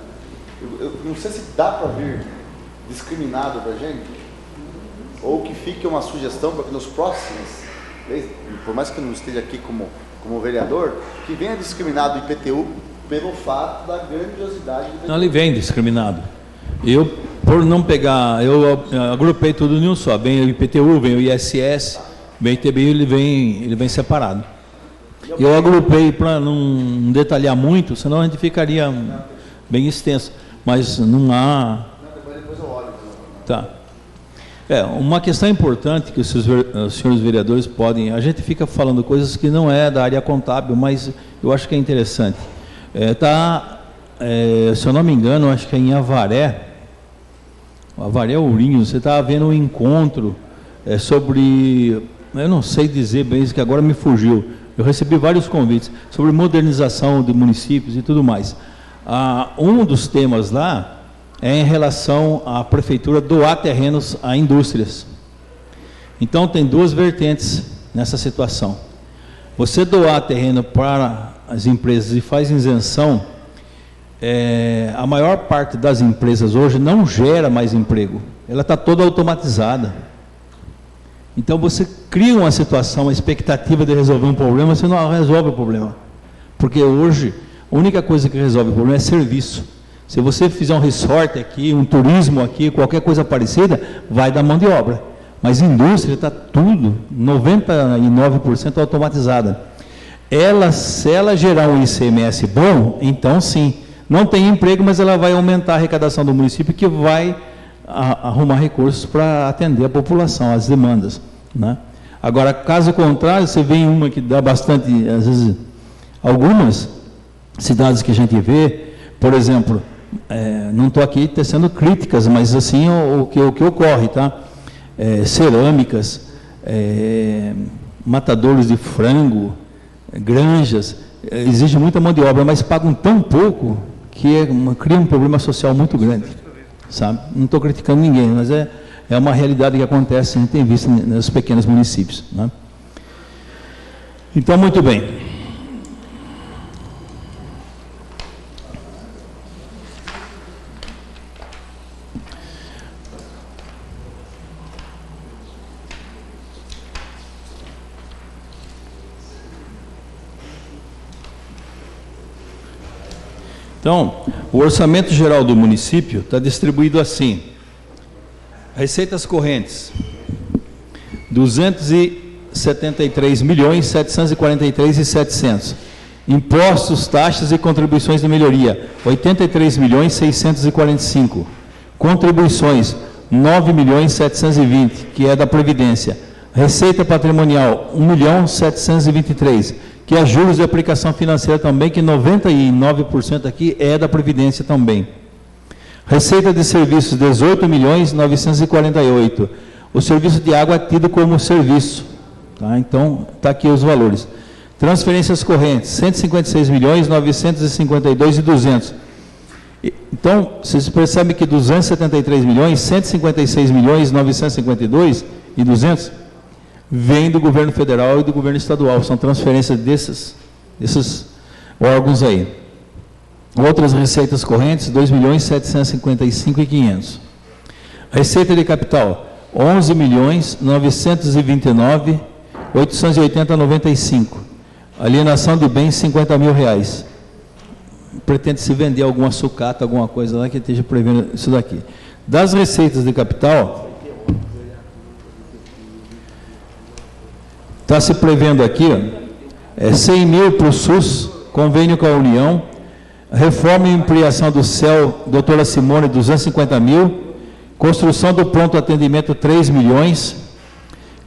Speaker 3: Eu não sei se dá para vir discriminado para a gente, ou que fique uma sugestão para que nos próximos, por mais que eu não esteja aqui como vereador, que venha discriminado o IPTU pelo fato da grandiosidade do IPTU.
Speaker 2: Não, ele vem discriminado. Eu, por não pegar, eu agrupei tudo em um só. Vem o IPTU, vem o ISS, vem o ITBI, ele vem separado. Eu agrupei para não detalhar muito, senão a gente ficaria bem extenso. Mas não há...
Speaker 3: Depois eu olho.
Speaker 2: Tá. Uma questão importante que os senhores vereadores podem... A gente fica falando coisas que não é da área contábil, mas eu acho que é interessante. Se eu não me engano, acho que é em Avaré Ourinhos, você está vendo um encontro sobre... Eu não sei dizer bem isso, que agora me fugiu. Eu recebi vários convites sobre modernização de municípios e tudo mais. Um dos temas lá é em relação à prefeitura doar terrenos a indústrias. Então, tem duas vertentes nessa situação. Você doar terreno para as empresas e faz isenção, a maior parte das empresas hoje não gera mais emprego. Ela está toda automatizada. Então, você cria uma situação, uma expectativa de resolver um problema, você não resolve o problema. Porque hoje, a única coisa que resolve o problema é serviço. Se você fizer um resort aqui, um turismo aqui, qualquer coisa parecida, vai dar mão de obra. Mas indústria está tudo, 99% automatizada. Se ela gerar um ICMS bom, então sim. Não tem emprego, mas ela vai aumentar a arrecadação do município, que vai arrumar recursos para atender a população, as demandas, né? Agora, caso contrário, você vê uma que dá bastante, às vezes, algumas cidades que a gente vê, por exemplo, não estou aqui tecendo críticas, mas assim o que ocorre, tá? Cerâmicas, matadores de frango, granjas, exige muita mão de obra, mas pagam tão pouco que cria um problema social muito grande. sabe? Não estou criticando ninguém, mas é uma realidade que acontece, a gente tem visto nos pequenos municípios, né? Então, muito bem. Então, o orçamento geral do município está distribuído assim: receitas correntes, 273.743.700. Impostos, taxas e contribuições de melhoria, 83.645. Contribuições, 9.720, que é da Previdência. Receita patrimonial, 1.723, que é juros de aplicação financeira também, que 99% aqui é da Previdência também. Receita de serviços, 18.948. O serviço de água é tido como serviço, tá? Então, está aqui os valores. Transferências correntes, 156.952.200. Então, vocês percebem que 273 milhões, 156.952.200 vem do governo federal e do governo estadual. São transferências desses órgãos aí. Outras receitas correntes, 2.755.500. Receita de capital, 11.929.880,95. Alienação de bens, R$50 mil. Pretende se vender alguma sucata, alguma coisa lá que esteja prevendo isso daqui. Das receitas de capital, está se prevendo aqui, 100 mil para o SUS, convênio com a União, reforma e ampliação do CEL, doutora Simone, 250 mil, construção do pronto atendimento, 3 milhões,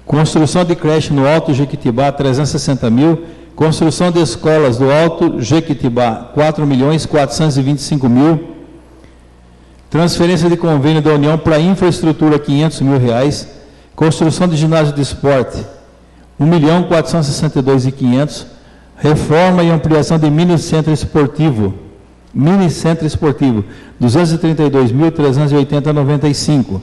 Speaker 2: construção de creche no Alto Jequitibá, 360 mil, construção de escolas do Alto Jequitibá, 4.425 mil, transferência de convênio da União para infraestrutura, R$500 mil, construção de ginásio de esporte, 1.462.500, reforma e ampliação de mini centro esportivo, 232.380,95.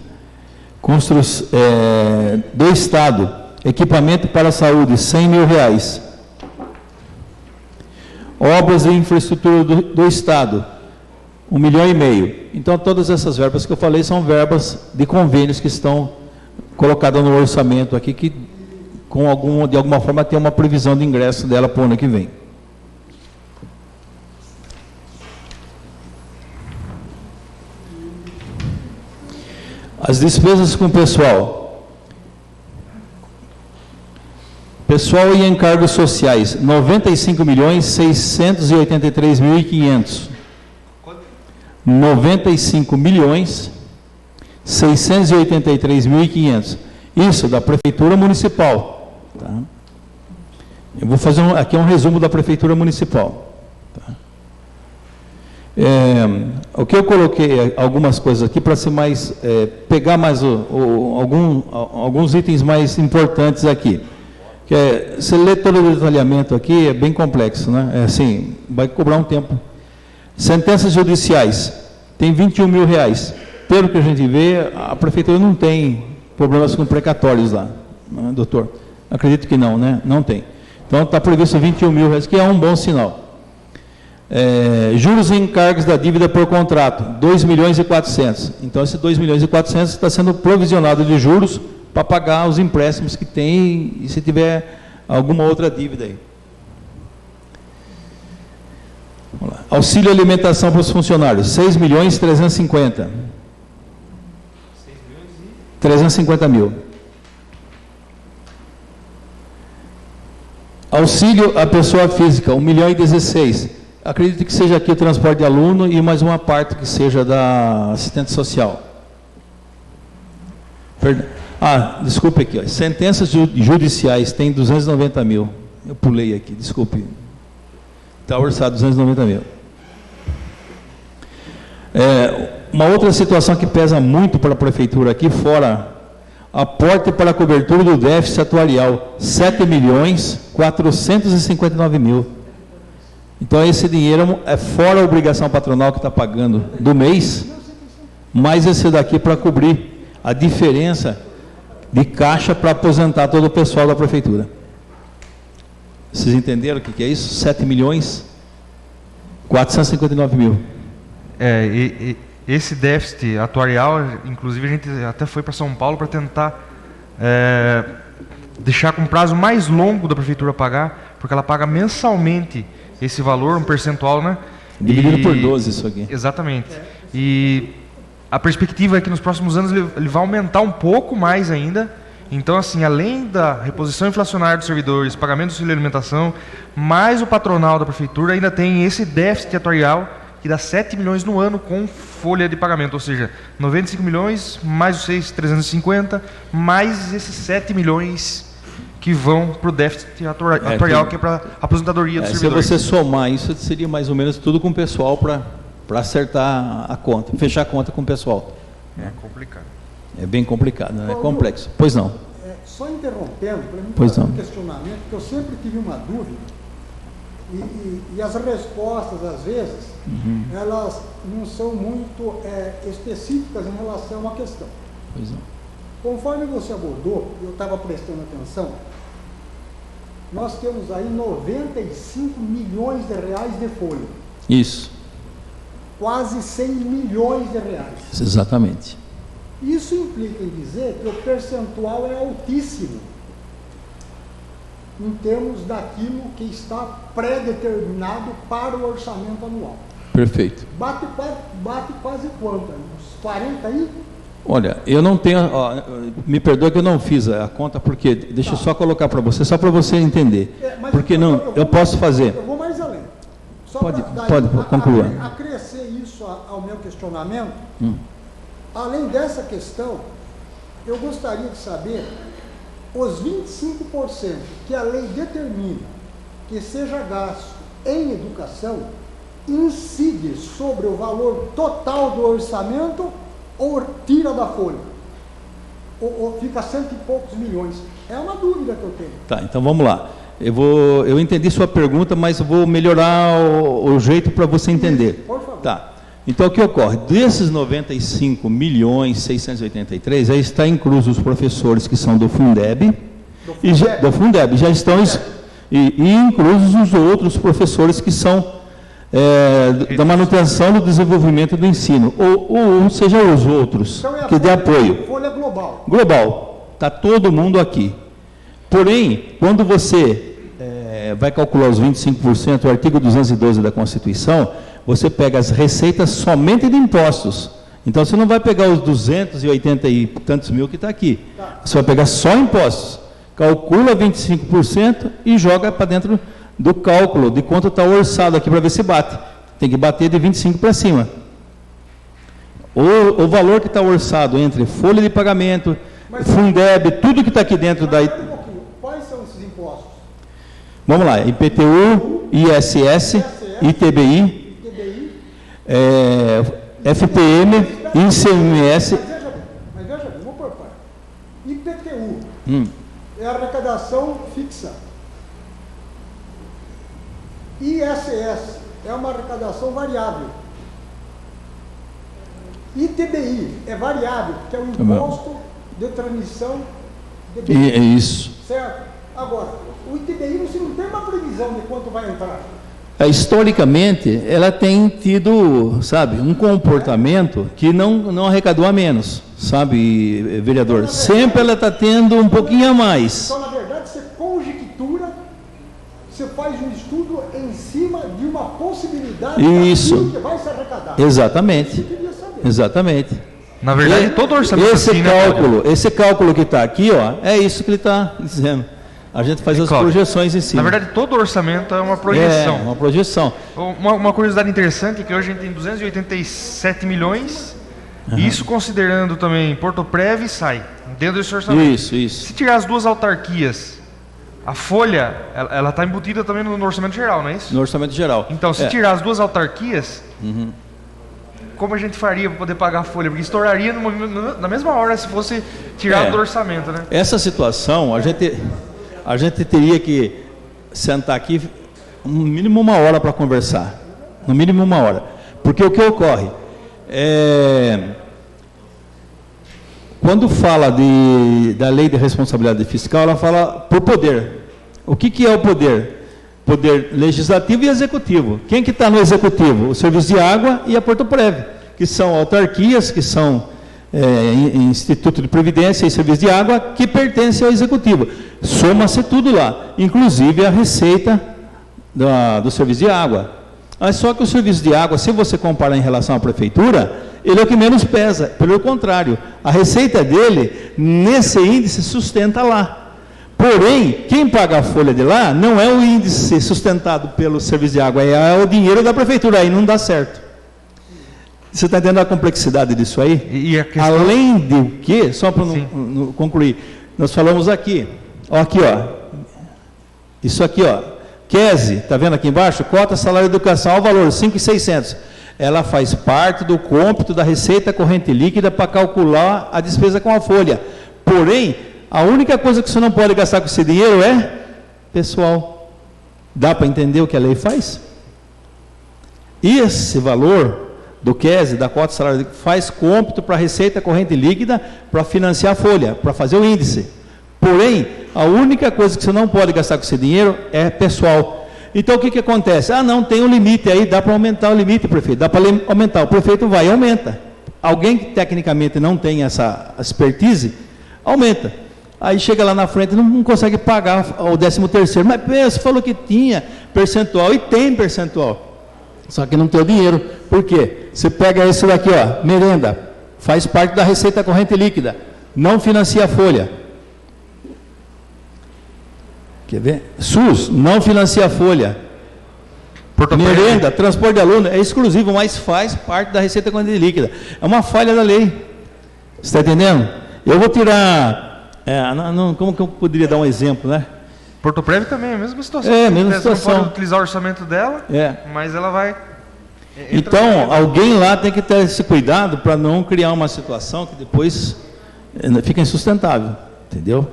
Speaker 2: Do Estado, equipamento para a saúde, R$100 mil. Obras e infraestrutura do Estado, R$1,5 milhão. Então, todas essas verbas que eu falei são verbas de convênios que estão colocadas no orçamento aqui, que de alguma forma tem uma previsão de ingresso dela para o ano que vem. As despesas com pessoal. Pessoal e encargos sociais, 95.683.500. 95.683.500. Isso da Prefeitura Municipal. Tá? Eu vou fazer aqui um resumo da Prefeitura Municipal. Tá? O que eu coloquei algumas coisas aqui para ser mais, pegar mais alguns itens mais importantes aqui. Que você lê todo o detalhamento aqui, é bem complexo, né? É assim, vai cobrar um tempo. Sentenças judiciais, tem R$21 mil. Pelo que a gente vê, a Prefeitura não tem problemas com precatórios lá, né, doutor? Acredito que não, né? Não tem. Então, está previsto R$21 mil, que é um bom sinal. Juros e encargos da dívida por contrato, 2.400.000. Então, esse 2.400.000 está sendo provisionado de juros para pagar os empréstimos que tem e se tiver alguma outra dívida aí. Vamos lá. Auxílio alimentação para os funcionários, 6.350.000. 350 mil. Auxílio à pessoa física, 1.016.000. Acredito que seja aqui o transporte de aluno e mais uma parte que seja da assistente social. Desculpe aqui, ó. Sentenças judiciais, tem 290 mil. Eu pulei aqui, desculpe. Está orçado 290 mil. Uma outra situação que pesa muito para a prefeitura aqui, fora aporte para a cobertura do déficit atuarial, 7.459.000. Então, esse dinheiro é fora a obrigação patronal que está pagando do mês, mais esse daqui para cobrir a diferença de caixa para aposentar todo o pessoal da prefeitura. Vocês entenderam o que é isso? 7.459.000.
Speaker 1: Esse déficit atuarial, inclusive a gente até foi para São Paulo para tentar deixar com prazo mais longo da prefeitura pagar, porque ela paga mensalmente esse valor, um percentual, né?
Speaker 2: Dividido por 12 isso aqui.
Speaker 1: Exatamente. E a perspectiva é que nos próximos anos ele vai aumentar um pouco mais ainda. Então, assim, além da reposição inflacionária dos servidores, pagamento do auxílio alimentação, mais o patronal da prefeitura ainda tem esse déficit atuarial que dá 7 milhões no ano com folha de pagamento, ou seja, 95 milhões, mais os 6.350, mais esses 7 milhões que vão para o déficit atuarial, que é para a aposentadoria do servidor.
Speaker 2: Se você somar isso, seria mais ou menos tudo com o pessoal para acertar a conta, fechar a conta com o pessoal.
Speaker 1: É complicado.
Speaker 2: É bem complicado, né? É complexo. Pois não.
Speaker 5: Só interrompendo, para mim
Speaker 2: Pois
Speaker 5: fazer
Speaker 2: não.
Speaker 5: um questionamento, porque eu sempre tive uma dúvida, e as respostas, às vezes, elas não são muito específicas em relação à questão.
Speaker 2: Pois não.
Speaker 5: Conforme você abordou, eu estava prestando atenção, nós temos aí 95 milhões de reais de folha,
Speaker 2: Isso.
Speaker 5: quase 100 milhões de reais.
Speaker 2: Exatamente.
Speaker 5: Isso implica em dizer que o percentual é altíssimo em termos daquilo que está pré-determinado para o orçamento anual.
Speaker 2: Perfeito.
Speaker 5: Bate quase quanto? Uns 40 aí?
Speaker 2: Olha, eu não tenho, me perdoa que eu não fiz a conta, porque, deixa eu só colocar para você, só para você entender.
Speaker 5: Mas
Speaker 2: Porque não, eu posso fazer.
Speaker 5: Eu vou mais além. Só
Speaker 2: Pode
Speaker 5: para
Speaker 2: concluir.
Speaker 5: acrescer isso ao meu questionamento, além dessa questão, eu gostaria de saber os 25% que a lei determina que seja gasto em educação incide sobre o valor total do orçamento ou tira da folha? Ou fica 100 e poucos milhões? É uma dúvida que eu tenho.
Speaker 2: Tá, então vamos lá. Eu entendi sua pergunta, mas eu vou melhorar o jeito para você entender.
Speaker 5: Por favor.
Speaker 2: Tá. Então, o que ocorre? Desses 95 milhões 683, aí está incluso os professores que são do Fundeb, do Fundeb, já estão e inclusos os outros professores que são da manutenção do desenvolvimento do ensino, ou seja, os outros
Speaker 5: Então
Speaker 2: que dê apoio.
Speaker 5: Folha global.
Speaker 2: Global, está todo mundo aqui. Porém, quando você vai calcular os 25%, o artigo 212 da Constituição, você pega as receitas somente de impostos. Então, você não vai pegar os 280 e tantos mil que está aqui. Você vai pegar só impostos. Calcula 25% e joga para dentro do cálculo de quanto está orçado aqui para ver se bate. Tem que bater de 25 para cima. O valor que está orçado entre folha de pagamento, Fundeb, tudo que está aqui dentro da...
Speaker 5: Quais são esses impostos?
Speaker 2: Vamos lá, IPTU, ISS, ITBI, FPM, ICMS.
Speaker 5: Mas veja bem, vou por parte. IPTU é a arrecadação fixa. ISS é uma arrecadação variável. ITBI é variável, que é o imposto de transmissão de bens.
Speaker 2: É isso.
Speaker 5: Certo? Agora, o ITBI não tem uma previsão de quanto vai entrar.
Speaker 2: Historicamente, ela tem tido, sabe, um comportamento que não arrecadou a menos, sabe, vereador? Sempre ela está tendo um pouquinho a mais.
Speaker 5: Então, na verdade, você conjectura, você faz um estudo em cima de uma possibilidade daquilo que vai se arrecadar.
Speaker 2: Exatamente.
Speaker 5: Eu queria saber.
Speaker 2: Exatamente.
Speaker 1: Na verdade, todo orçamento
Speaker 2: esse cálculo que está aqui, ó, é isso que ele está dizendo. A gente faz as projeções em cima.
Speaker 1: Na verdade, todo orçamento é uma projeção.
Speaker 2: É, uma projeção.
Speaker 1: Uma curiosidade interessante é que hoje a gente tem 287 milhões, isso considerando também Porto Prev e SAI, dentro desse orçamento.
Speaker 2: Isso.
Speaker 1: Se tirar as duas autarquias, a folha, ela está embutida também no orçamento geral, não é isso?
Speaker 2: No orçamento geral.
Speaker 1: Então, se tirar as duas autarquias, como a gente faria para poder pagar a folha? Porque estouraria na mesma hora se fosse tirado do orçamento, né?
Speaker 2: Essa situação, a gente teria que sentar aqui no mínimo uma hora para conversar. No mínimo uma hora. Porque o que ocorre? quando fala da lei de responsabilidade fiscal, ela fala por poder. O que é o poder? Poder legislativo e executivo. Quem que está no executivo? O Serviço de Água e a Portoprev, que são autarquias, que são Instituto de Previdência e Serviço de Água, que pertencem ao executivo. Soma-se tudo lá, inclusive a receita do Serviço de Água. Mas só que o Serviço de Água, se você comparar em relação à Prefeitura, ele é o que menos pesa. Pelo contrário, a receita dele, nesse índice, sustenta lá. Porém, quem paga a folha de lá não é o índice sustentado pelo Serviço de Água, é o dinheiro da Prefeitura, aí não dá certo. Você está entendendo a complexidade disso aí?
Speaker 1: E a questão...
Speaker 2: Além do que, só para não concluir, nós falamos aqui, isso aqui, QESE, está vendo aqui embaixo? Cota salário de educação ao valor 5.600. Ela faz parte do cômputo da receita corrente líquida para calcular a despesa com a folha. Porém, a única coisa que você não pode gastar com esse dinheiro é pessoal. Dá para entender o que a lei faz? E esse valor do QESE, da cota salário, faz cômputo para a receita corrente líquida para financiar a folha, para fazer o índice. Porém, a única coisa que você não pode gastar com esse dinheiro é pessoal. Então, o que acontece? Não, tem um limite aí, dá para aumentar o limite, prefeito. Dá para aumentar. O prefeito vai e aumenta. Alguém que tecnicamente não tem essa expertise, aumenta. Aí chega lá na frente e não consegue pagar o 13º. Mas você falou que tinha percentual, e tem percentual. Só que não tem o dinheiro. Por quê? Você pega isso daqui, merenda, faz parte da receita corrente líquida, não financia a folha. Quer ver? SUS, não financia a folha. Merenda, transporte de aluno, é exclusivo, mas faz parte da receita corrente líquida. É uma falha da lei. Você está entendendo? Eu vou tirar... como que eu poderia dar um exemplo, né?
Speaker 1: Portoprev também é a mesma situação.
Speaker 2: É, a mesma situação.
Speaker 1: Você não pode utilizar o orçamento dela, mas ela vai...
Speaker 2: Então, alguém lá tem que ter esse cuidado para não criar uma situação que depois fica insustentável, entendeu?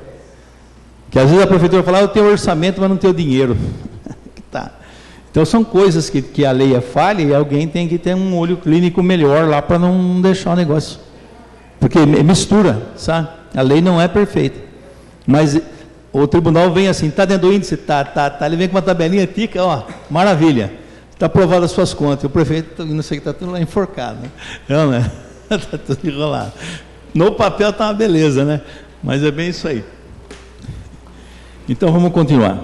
Speaker 2: Que às vezes a prefeitura fala, eu tenho orçamento, mas não tenho dinheiro. Tá. Então, são coisas que a lei é falha e alguém tem que ter um olho clínico melhor lá para não deixar o negócio. Porque mistura, sabe? A lei não é perfeita. Mas o tribunal vem assim, está dentro do índice? Tá. Ele vem com uma tabelinha, tica, maravilha. Está aprovado as suas contas. O prefeito, não sei o que, está tudo lá enforcado. Não, né? Está tudo enrolado. No papel está uma beleza, né? Mas é bem isso aí. Então, vamos continuar.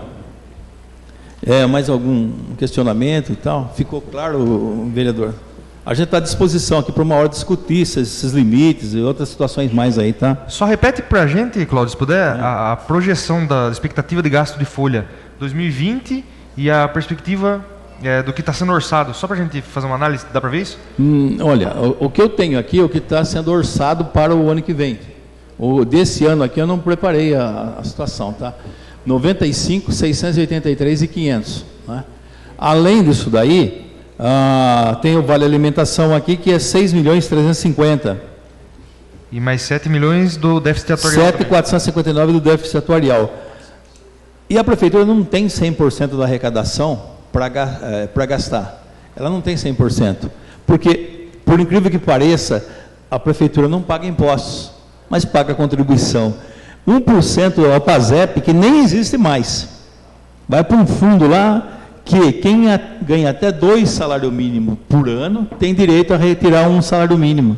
Speaker 2: Mais algum questionamento e tal? Ficou claro, vereador? A gente está à disposição aqui para uma hora discutir esses limites e outras situações mais aí, tá?
Speaker 1: Só repete para a gente, Cláudio, se puder, a projeção da expectativa de gasto de folha 2020 e a perspectiva do que está sendo orçado. Só para a gente fazer uma análise, dá para ver isso?
Speaker 2: Olha, o que eu tenho aqui é o que está sendo orçado para o ano que vem. Desse ano aqui eu não preparei a situação, tá? 95, 683 e 500. Né? Além disso daí, tem o Vale Alimentação aqui, que é 6 milhões 350.
Speaker 1: E mais 7 milhões do déficit atuarial.
Speaker 2: 7.459 do déficit atuarial. E a prefeitura não tem 100% da arrecadação para gastar. Ela não tem 100%. Porque, por incrível que pareça, a prefeitura não paga impostos, mas paga contribuição. 1% é o PASEP, que nem existe mais. Vai para um fundo lá, que quem ganha até 2 salários mínimos por ano, tem direito a retirar 1 salário mínimo.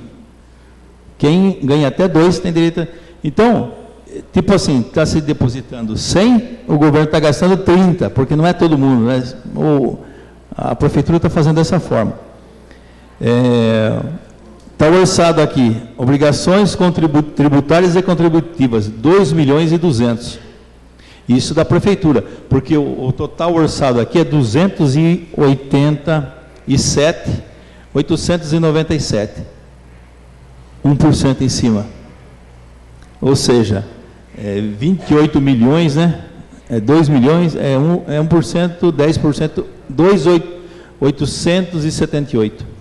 Speaker 2: Quem ganha até 2 tem direito a... Então, tipo assim, está se depositando 100, o governo está gastando 30, porque não é todo mundo, né? A prefeitura está fazendo dessa forma. Está orçado aqui, obrigações tributárias e contributivas, 2 milhões e 200. Isso da prefeitura, porque o total orçado aqui é 287.897. 1% em cima. Ou seja, 28 milhões, né? 2 milhões, 1%, 10%, 2.878.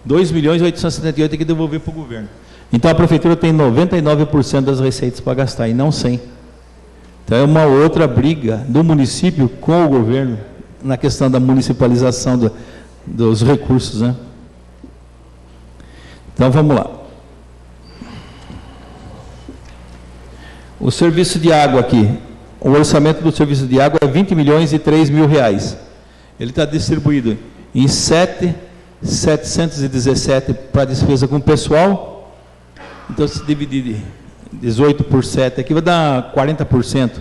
Speaker 2: 2 milhões e 878 tem que devolver para o governo. Então a prefeitura tem 99% das receitas para gastar e não 100%. Então é uma outra briga do município com o governo na questão da municipalização dos recursos, né? Então vamos lá. O serviço de água aqui, o orçamento do serviço de água é 20.003.000 reais. Ele está distribuído em 717 para despesa com pessoal. Então, se dividir 18 por 7 aqui, vai dar 40%.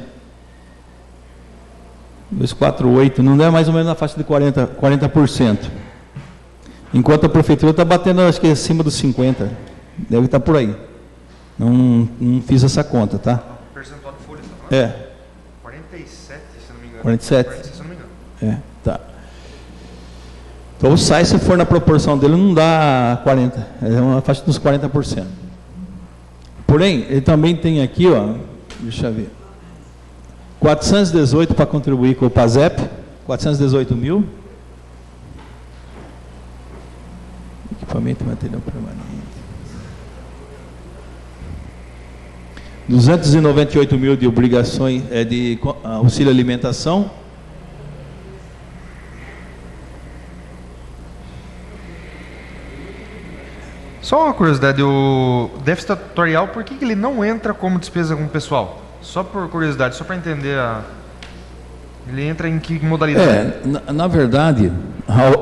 Speaker 2: 248, não é mais ou menos na faixa de 40%. Enquanto a prefeitura está batendo, acho que acima dos 50%. Deve estar por aí. Não fiz essa conta, tá?
Speaker 1: Percentual de folha, você tá falando?
Speaker 2: É.
Speaker 1: 47, se não me engano.
Speaker 2: 47?
Speaker 1: 47, se não me engano.
Speaker 2: É, tá. Então o SAI, se for na proporção dele, não dá 40%. É uma faixa dos 40%. Porém, ele também tem aqui, ó, deixa eu ver, 418 para contribuir com o PASEP, 418 mil. Equipamento e material permanente. 298 mil de obrigações, de auxílio alimentação.
Speaker 1: Só uma curiosidade, o déficit atuarial, por que ele não entra como despesa com o pessoal? Só por curiosidade, só para entender ele entra em que modalidade?
Speaker 2: Na verdade,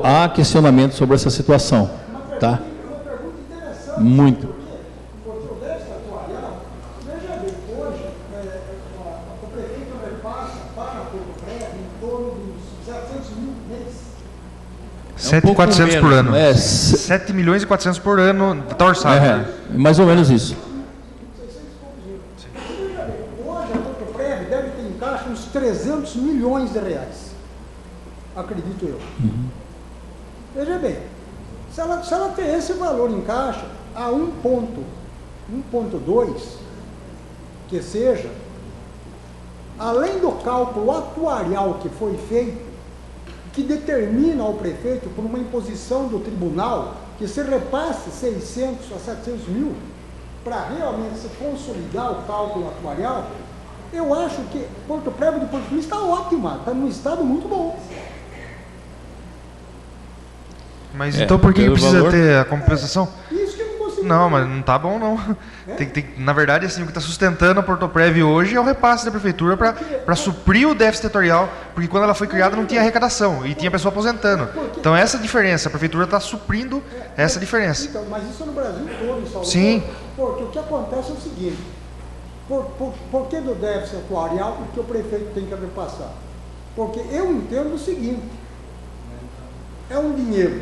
Speaker 2: há questionamento sobre essa situação, tá?
Speaker 5: Uma pergunta interessante.
Speaker 2: Muito.
Speaker 5: Porque o déficit atuarial, veja bem, hoje o prefeito repassa para a Porto Velho em torno dos 700 mil mês.
Speaker 1: 7.400 por ano.
Speaker 2: 7
Speaker 1: milhões e 400 por ano, está orçado. Né?
Speaker 2: mais ou menos isso.
Speaker 5: Hoje a Porto Velho deve ter em caixa uns 300 milhões de reais. Acredito eu. Veja bem, se ela tem esse valor em caixa a 1.2, que seja, além do cálculo atuarial que foi feito, que determina ao prefeito, por uma imposição do tribunal, que se repasse 600 a 700 mil, para realmente se consolidar o cálculo atuarial, eu acho que Porto Prévio de Porto Feliz está ótima, está num estado muito bom.
Speaker 1: Mas então por que precisa
Speaker 2: valor?
Speaker 1: ter a compensação?
Speaker 5: Isso que eu não consigo.
Speaker 1: Não, mas não tá bom não. Na verdade, assim, o que está sustentando a Porto Prévio hoje é o repasse da prefeitura para suprir o déficit setorial, porque quando ela foi criada não tinha arrecadação e tinha pessoa aposentando. Então essa diferença, a prefeitura está suprindo essa diferença.
Speaker 5: Então, mas isso no Brasil todo, em Salvador.
Speaker 1: Sim.
Speaker 5: Porque o que acontece é o seguinte, por que do déficit atuarial o que o prefeito tem que repassar? Porque eu entendo o seguinte, é um dinheiro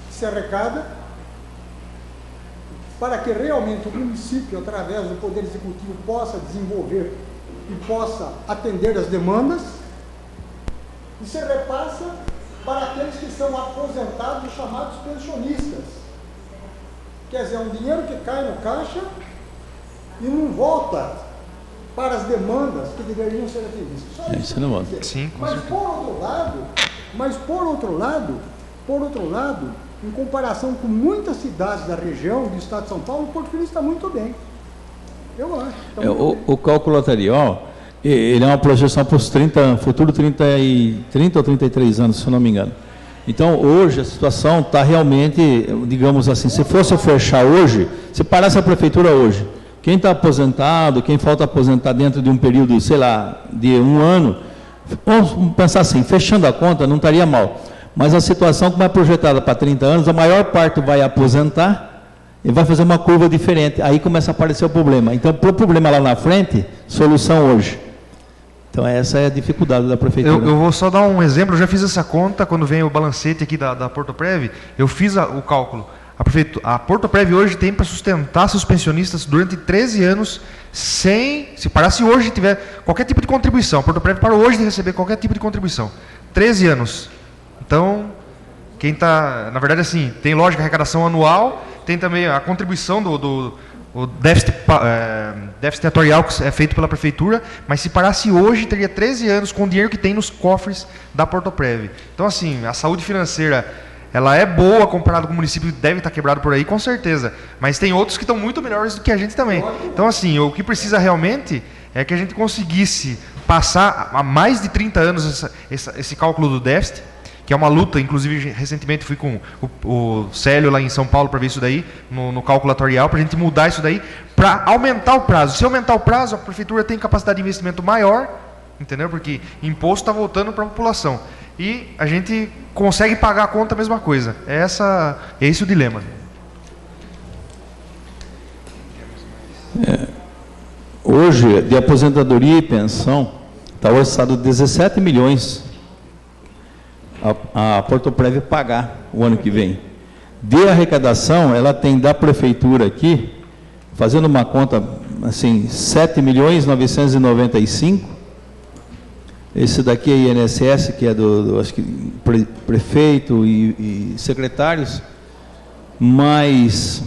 Speaker 5: que se arrecada para que realmente o município, através do Poder Executivo, possa desenvolver e possa atender as demandas, e se repassa para aqueles que são aposentados e chamados pensionistas. Quer dizer, é um dinheiro que cai no caixa e não volta para as demandas que deveriam ser atendidas. Só
Speaker 2: Isso não volta.
Speaker 1: Sim, com
Speaker 5: mas
Speaker 1: certeza.
Speaker 5: por outro lado, em comparação com muitas cidades da região do estado de São Paulo, o Porto Feliz está muito bem. Eu acho.
Speaker 2: O cálculo atuarial, ele é uma projeção para os 30 ou 33 anos, se eu não me engano. Então, hoje, a situação está realmente, digamos assim, se fosse fechar hoje, se parasse a prefeitura hoje, quem está aposentado, quem falta aposentar dentro de um período, sei lá, de um ano, vamos pensar assim, fechando a conta, não estaria mal. Mas a situação, como é projetada para 30 anos, a maior parte vai aposentar e vai fazer uma curva diferente. Aí começa a aparecer o problema. Então, para o problema lá na frente, solução hoje. Então, essa é a dificuldade da prefeitura.
Speaker 1: Eu vou só dar um exemplo, eu já fiz essa conta, quando vem o balancete aqui da Porto Prévio, eu fiz o cálculo. A Porto Prévio hoje tem para sustentar seus pensionistas durante 13 anos, se parasse hoje tiver qualquer tipo de contribuição. A Porto Prévio parou hoje de receber qualquer tipo de contribuição. 13 anos. Então, quem está, na verdade, assim, tem lógica a arrecadação anual, tem também a contribuição do déficit atuarial que é feito pela prefeitura, mas se parasse hoje, teria 13 anos com o dinheiro que tem nos cofres da Porto Prévio. Então, assim, a saúde financeira, ela é boa comparado com o município que deve estar quebrado por aí, com certeza, mas tem outros que estão muito melhores do que a gente também. Então, assim, o que precisa realmente é que a gente conseguisse passar há mais de 30 anos esse cálculo do déficit, que é uma luta, inclusive recentemente fui com o Célio lá em São Paulo para ver isso daí, no cálculo atuarial, para a gente mudar isso daí, para aumentar o prazo. Se aumentar o prazo, a prefeitura tem capacidade de investimento maior, entendeu? Porque imposto está voltando para a população. E a gente consegue pagar a conta a mesma coisa. É esse o dilema.
Speaker 2: Hoje, de aposentadoria e pensão, está orçado 17 milhões a Porto Prévio pagar o ano que vem. De arrecadação, ela tem da prefeitura aqui, fazendo uma conta assim, 7 milhões 995. Esse daqui é INSS, que é do acho que prefeito e secretários, mais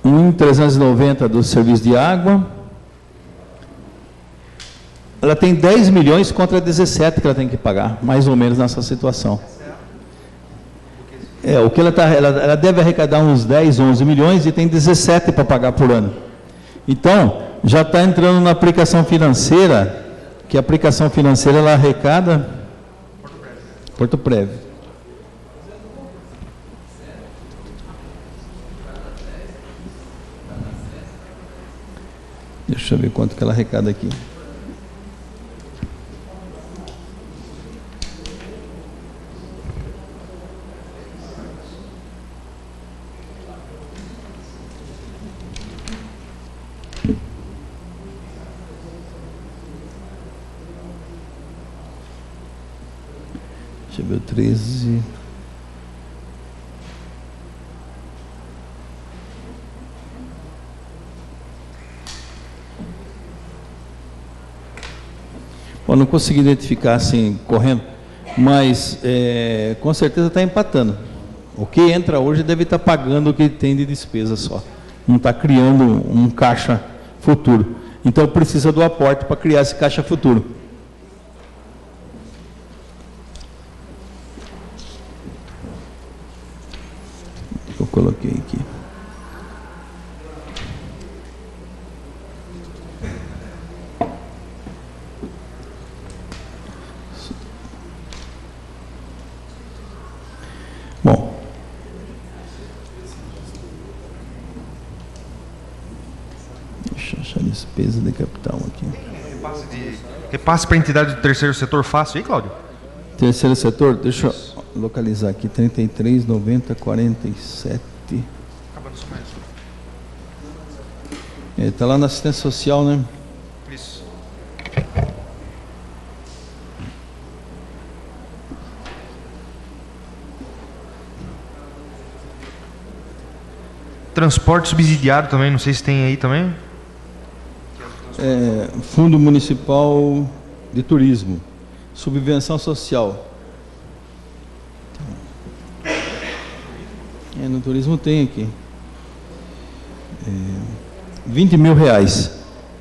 Speaker 2: 1.390 do serviço de água. Ela tem 10 milhões contra 17 que ela tem que pagar, mais ou menos nessa situação. O que ela deve arrecadar uns 10, 11 milhões e tem 17 para pagar por ano. Então, já está entrando na aplicação financeira, que a aplicação financeira ela arrecada Porto Prévio. Deixa eu ver quanto que ela arrecada aqui. Deixa eu ver o 13. Bom, não consegui identificar assim, correndo, mas com certeza está empatando. O que entra hoje deve estar pagando o que tem de despesa só. Não está criando um caixa futuro. Então precisa do aporte para criar esse caixa futuro. Eu coloquei aqui. Bom, deixa eu achar a despesa de capital aqui.
Speaker 1: Repasse para a entidade do terceiro setor fácil aí, Cláudio?
Speaker 2: Terceiro setor, deixa eu localizar aqui, 33, 90, 47. Está lá na assistência social, né?
Speaker 1: Isso. Transporte subsidiário também, não sei se tem aí também.
Speaker 2: Fundo Municipal de Turismo, subvenção social. No turismo tem aqui. 20 mil reais.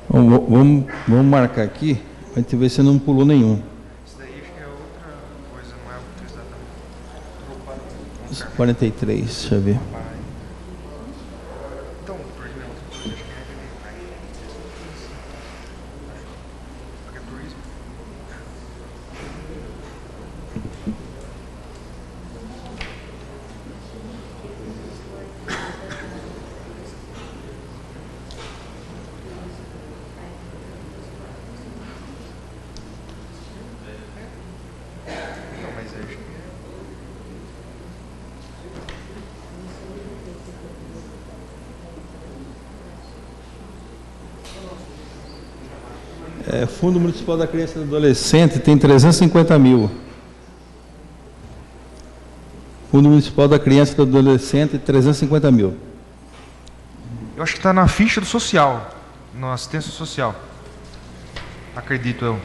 Speaker 2: Vamos marcar aqui, para gente ver se não pulou nenhum.
Speaker 1: Isso daí acho que é outra coisa, não é o que
Speaker 2: 43, deixa eu ver.
Speaker 1: Então, turismo é outra coisa, acho que é turismo. Não, mas acho que
Speaker 2: Fundo Municipal da Criança e do Adolescente tem 350 mil. Fundo Municipal da Criança e do Adolescente, 350 mil.
Speaker 1: eu acho que está na ficha do social, na assistência social. Acredito eu.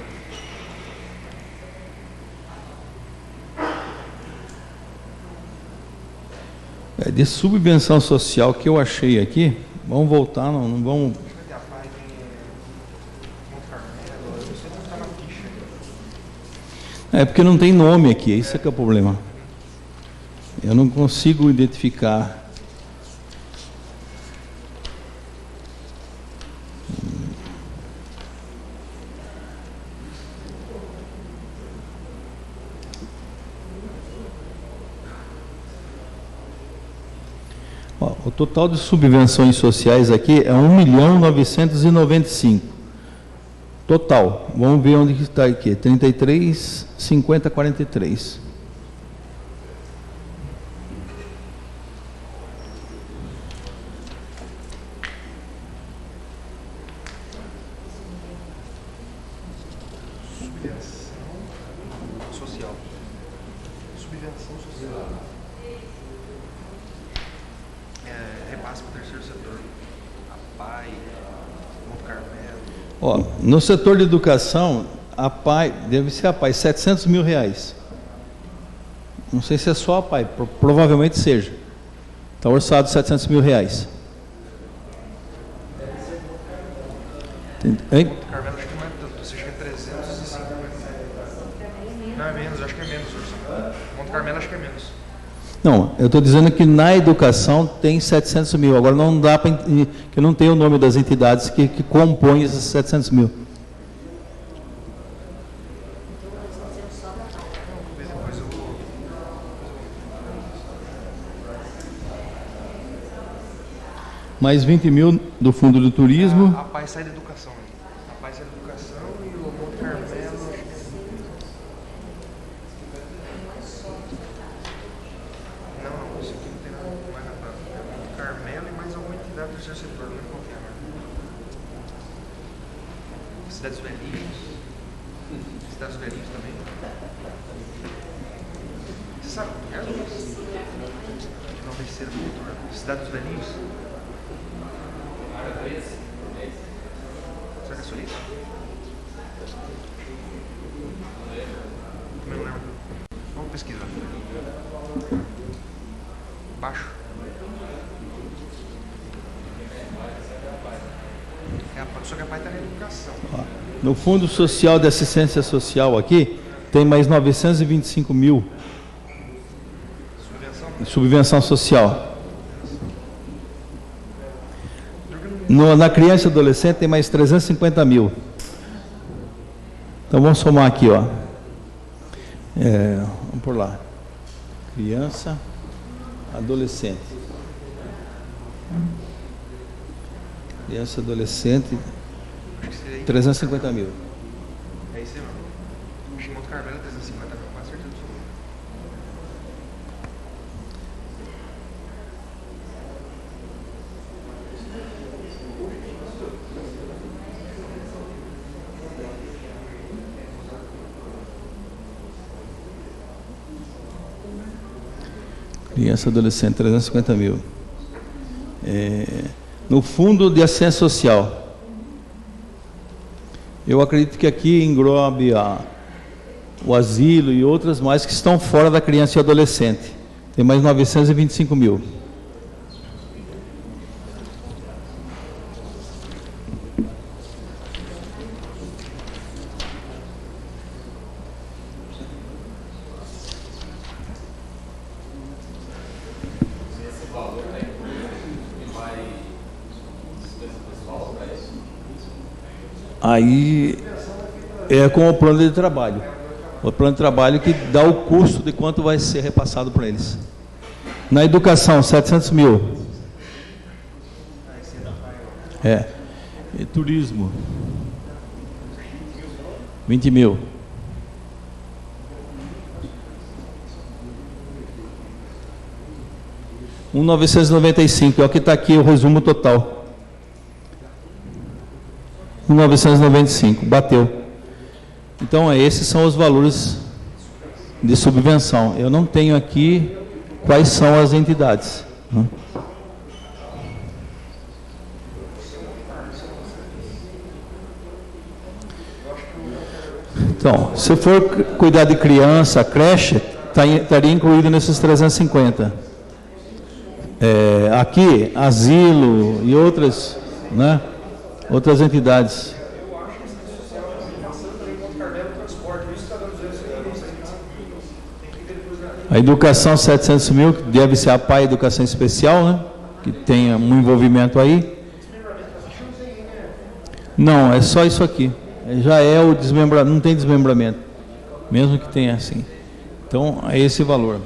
Speaker 2: De subvenção social que eu achei aqui, vamos voltar, não vamos... porque não tem nome aqui, esse é que é o problema. Eu não consigo identificar. Ó, o total de subvenções sociais aqui é 1.995.000. Total. Vamos ver onde está aqui. 33, 50, 43.
Speaker 1: Social. Subvenção social. Repasse para o terceiro setor. A PAI, Monte Carmelo.
Speaker 2: Ó, no setor de educação, a PAI, deve ser a PAI, R$700 mil. Não sei se é só a PAI, provavelmente seja. Está orçado R$700 mil. Hein?
Speaker 1: Monte Carmelo acho que não é tanto, acho que é 350. Não, é menos, acho que é menos. Monte Carmelo acho que é menos.
Speaker 2: Não, eu estou dizendo que na educação tem 700 mil. Agora não dá para, que eu não tenho o nome das entidades que compõem esses 700 mil. Mais 20 mil do Fundo do Turismo.
Speaker 1: A PAI sai da educação. A PAI sai da educação e o Monte Carmelo. Não, isso aqui não tem nada mais na prova. É o Monte Carmelo e mais alguma entidade do terceiro setor, não lembro qual que é agora. Cidade dos Velhinhos. Cidade dos Velhinhos também. Você sabe o que é, Lucas? Não vai ser motor. Cidade dos Velhinhos? Será que é só isso? Também não lembro. Vamos pesquisar. Baixo. Só que a PAI está na educação.
Speaker 2: No Fundo Social de Assistência Social aqui, tem mais 925 mil. Subvenção social. Na criança e adolescente tem mais 350 mil. Então vamos somar aqui, ó. Vamos por lá. Criança, adolescente. Criança, adolescente, 350 mil.
Speaker 1: É isso mesmo. O Monte Carmelo é 350 mil, com certeza absoluta.
Speaker 2: Criança, adolescente, 350 mil. No Fundo de Assistência Social, eu acredito que aqui englobe o asilo e outras mais que estão fora da criança e adolescente. Tem mais 925 mil. Aí é com o plano de trabalho. O plano de trabalho que dá o custo de quanto vai ser repassado para eles. Na educação, 700 mil. E turismo, 20 mil. R$ 1.995, é o que está aqui o resumo total. 1.995, bateu. Então, esses são os valores de subvenção. Eu não tenho aqui quais são as entidades. Então, se for cuidar de criança, creche, estaria incluído nesses 350. Aqui, asilo e outras, né? Outras entidades.
Speaker 1: Eu acho que a assistência social está passando também Monte Carmelo transporte, por isso está dando 225 mil. Tem que ver depois
Speaker 2: A educação 700 mil, que deve ser a PAI Educação Especial, né? Que tem um envolvimento aí. Não, é só isso aqui. Já é o desmembramento, não tem desmembramento. Mesmo que tenha assim. Então, é esse valor.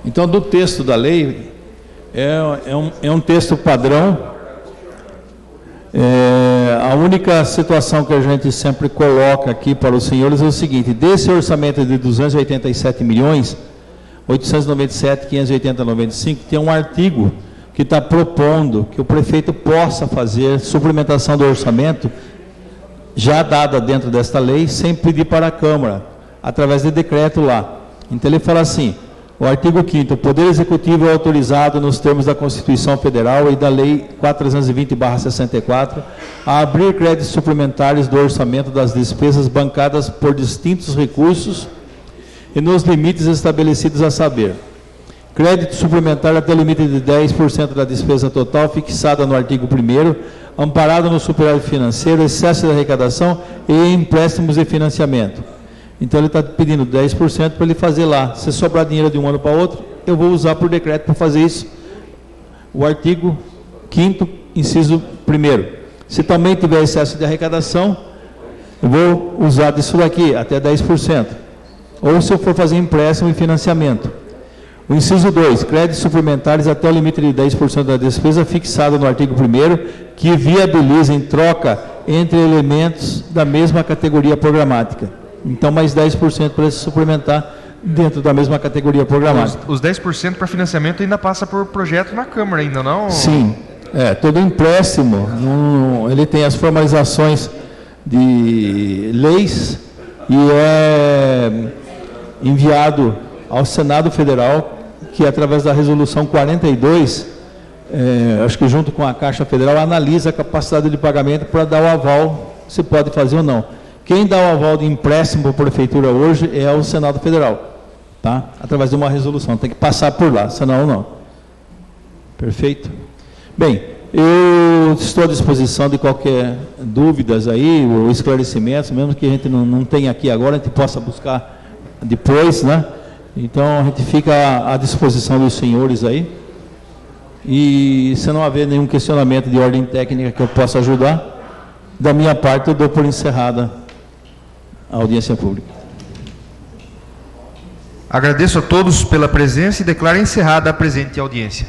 Speaker 2: Então, do texto da lei, é um texto padrão. A única situação que a gente sempre coloca aqui para os senhores é o seguinte: desse orçamento de 287 milhões, 897, 580, 95, tem um artigo que está propondo que o prefeito possa fazer suplementação do orçamento já dada dentro desta lei, sem pedir para a Câmara, através de decreto lá. Então ele fala assim: o artigo 5º, o Poder Executivo é autorizado nos termos da Constituição Federal e da Lei 420/64 a abrir créditos suplementares do orçamento das despesas bancadas por distintos recursos e nos limites estabelecidos, a saber: crédito suplementar até o limite de 10% da despesa total fixada no artigo 1º, amparado no superávit financeiro, excesso de arrecadação e empréstimos de financiamento. Então ele está pedindo 10% para ele fazer lá. Se sobrar dinheiro de um ano para outro, eu vou usar por decreto para fazer isso. O artigo 5º, inciso 1º. Se também tiver excesso de arrecadação, eu vou usar disso daqui, até 10%. Ou se eu for fazer empréstimo e financiamento. O inciso 2, créditos suplementares até o limite de 10% da despesa fixado no artigo 1º, que viabilizem troca entre elementos da mesma categoria programática. Então, mais 10% para se suplementar dentro da mesma categoria programática.
Speaker 1: Os 10% para financiamento ainda passa por projeto na Câmara, ainda não?
Speaker 2: Sim. Todo empréstimo, ele tem as formalizações de leis e é enviado ao Senado Federal, que através da resolução 42, acho que junto com a Caixa Federal, analisa a capacidade de pagamento para dar o aval, se pode fazer ou não. Quem dá o aval de empréstimo para a Prefeitura hoje é o Senado Federal, tá? Através de uma resolução, tem que passar por lá, senão não. Perfeito? Bem, eu estou à disposição de qualquer dúvidas aí, ou esclarecimentos, mesmo que a gente não tenha aqui agora, a gente possa buscar depois, né? Então, a gente fica à disposição dos senhores aí. E se não haver nenhum questionamento de ordem técnica que eu possa ajudar, da minha parte eu dou por encerrada a audiência pública.
Speaker 1: Agradeço a todos pela presença e declaro encerrada a presente audiência.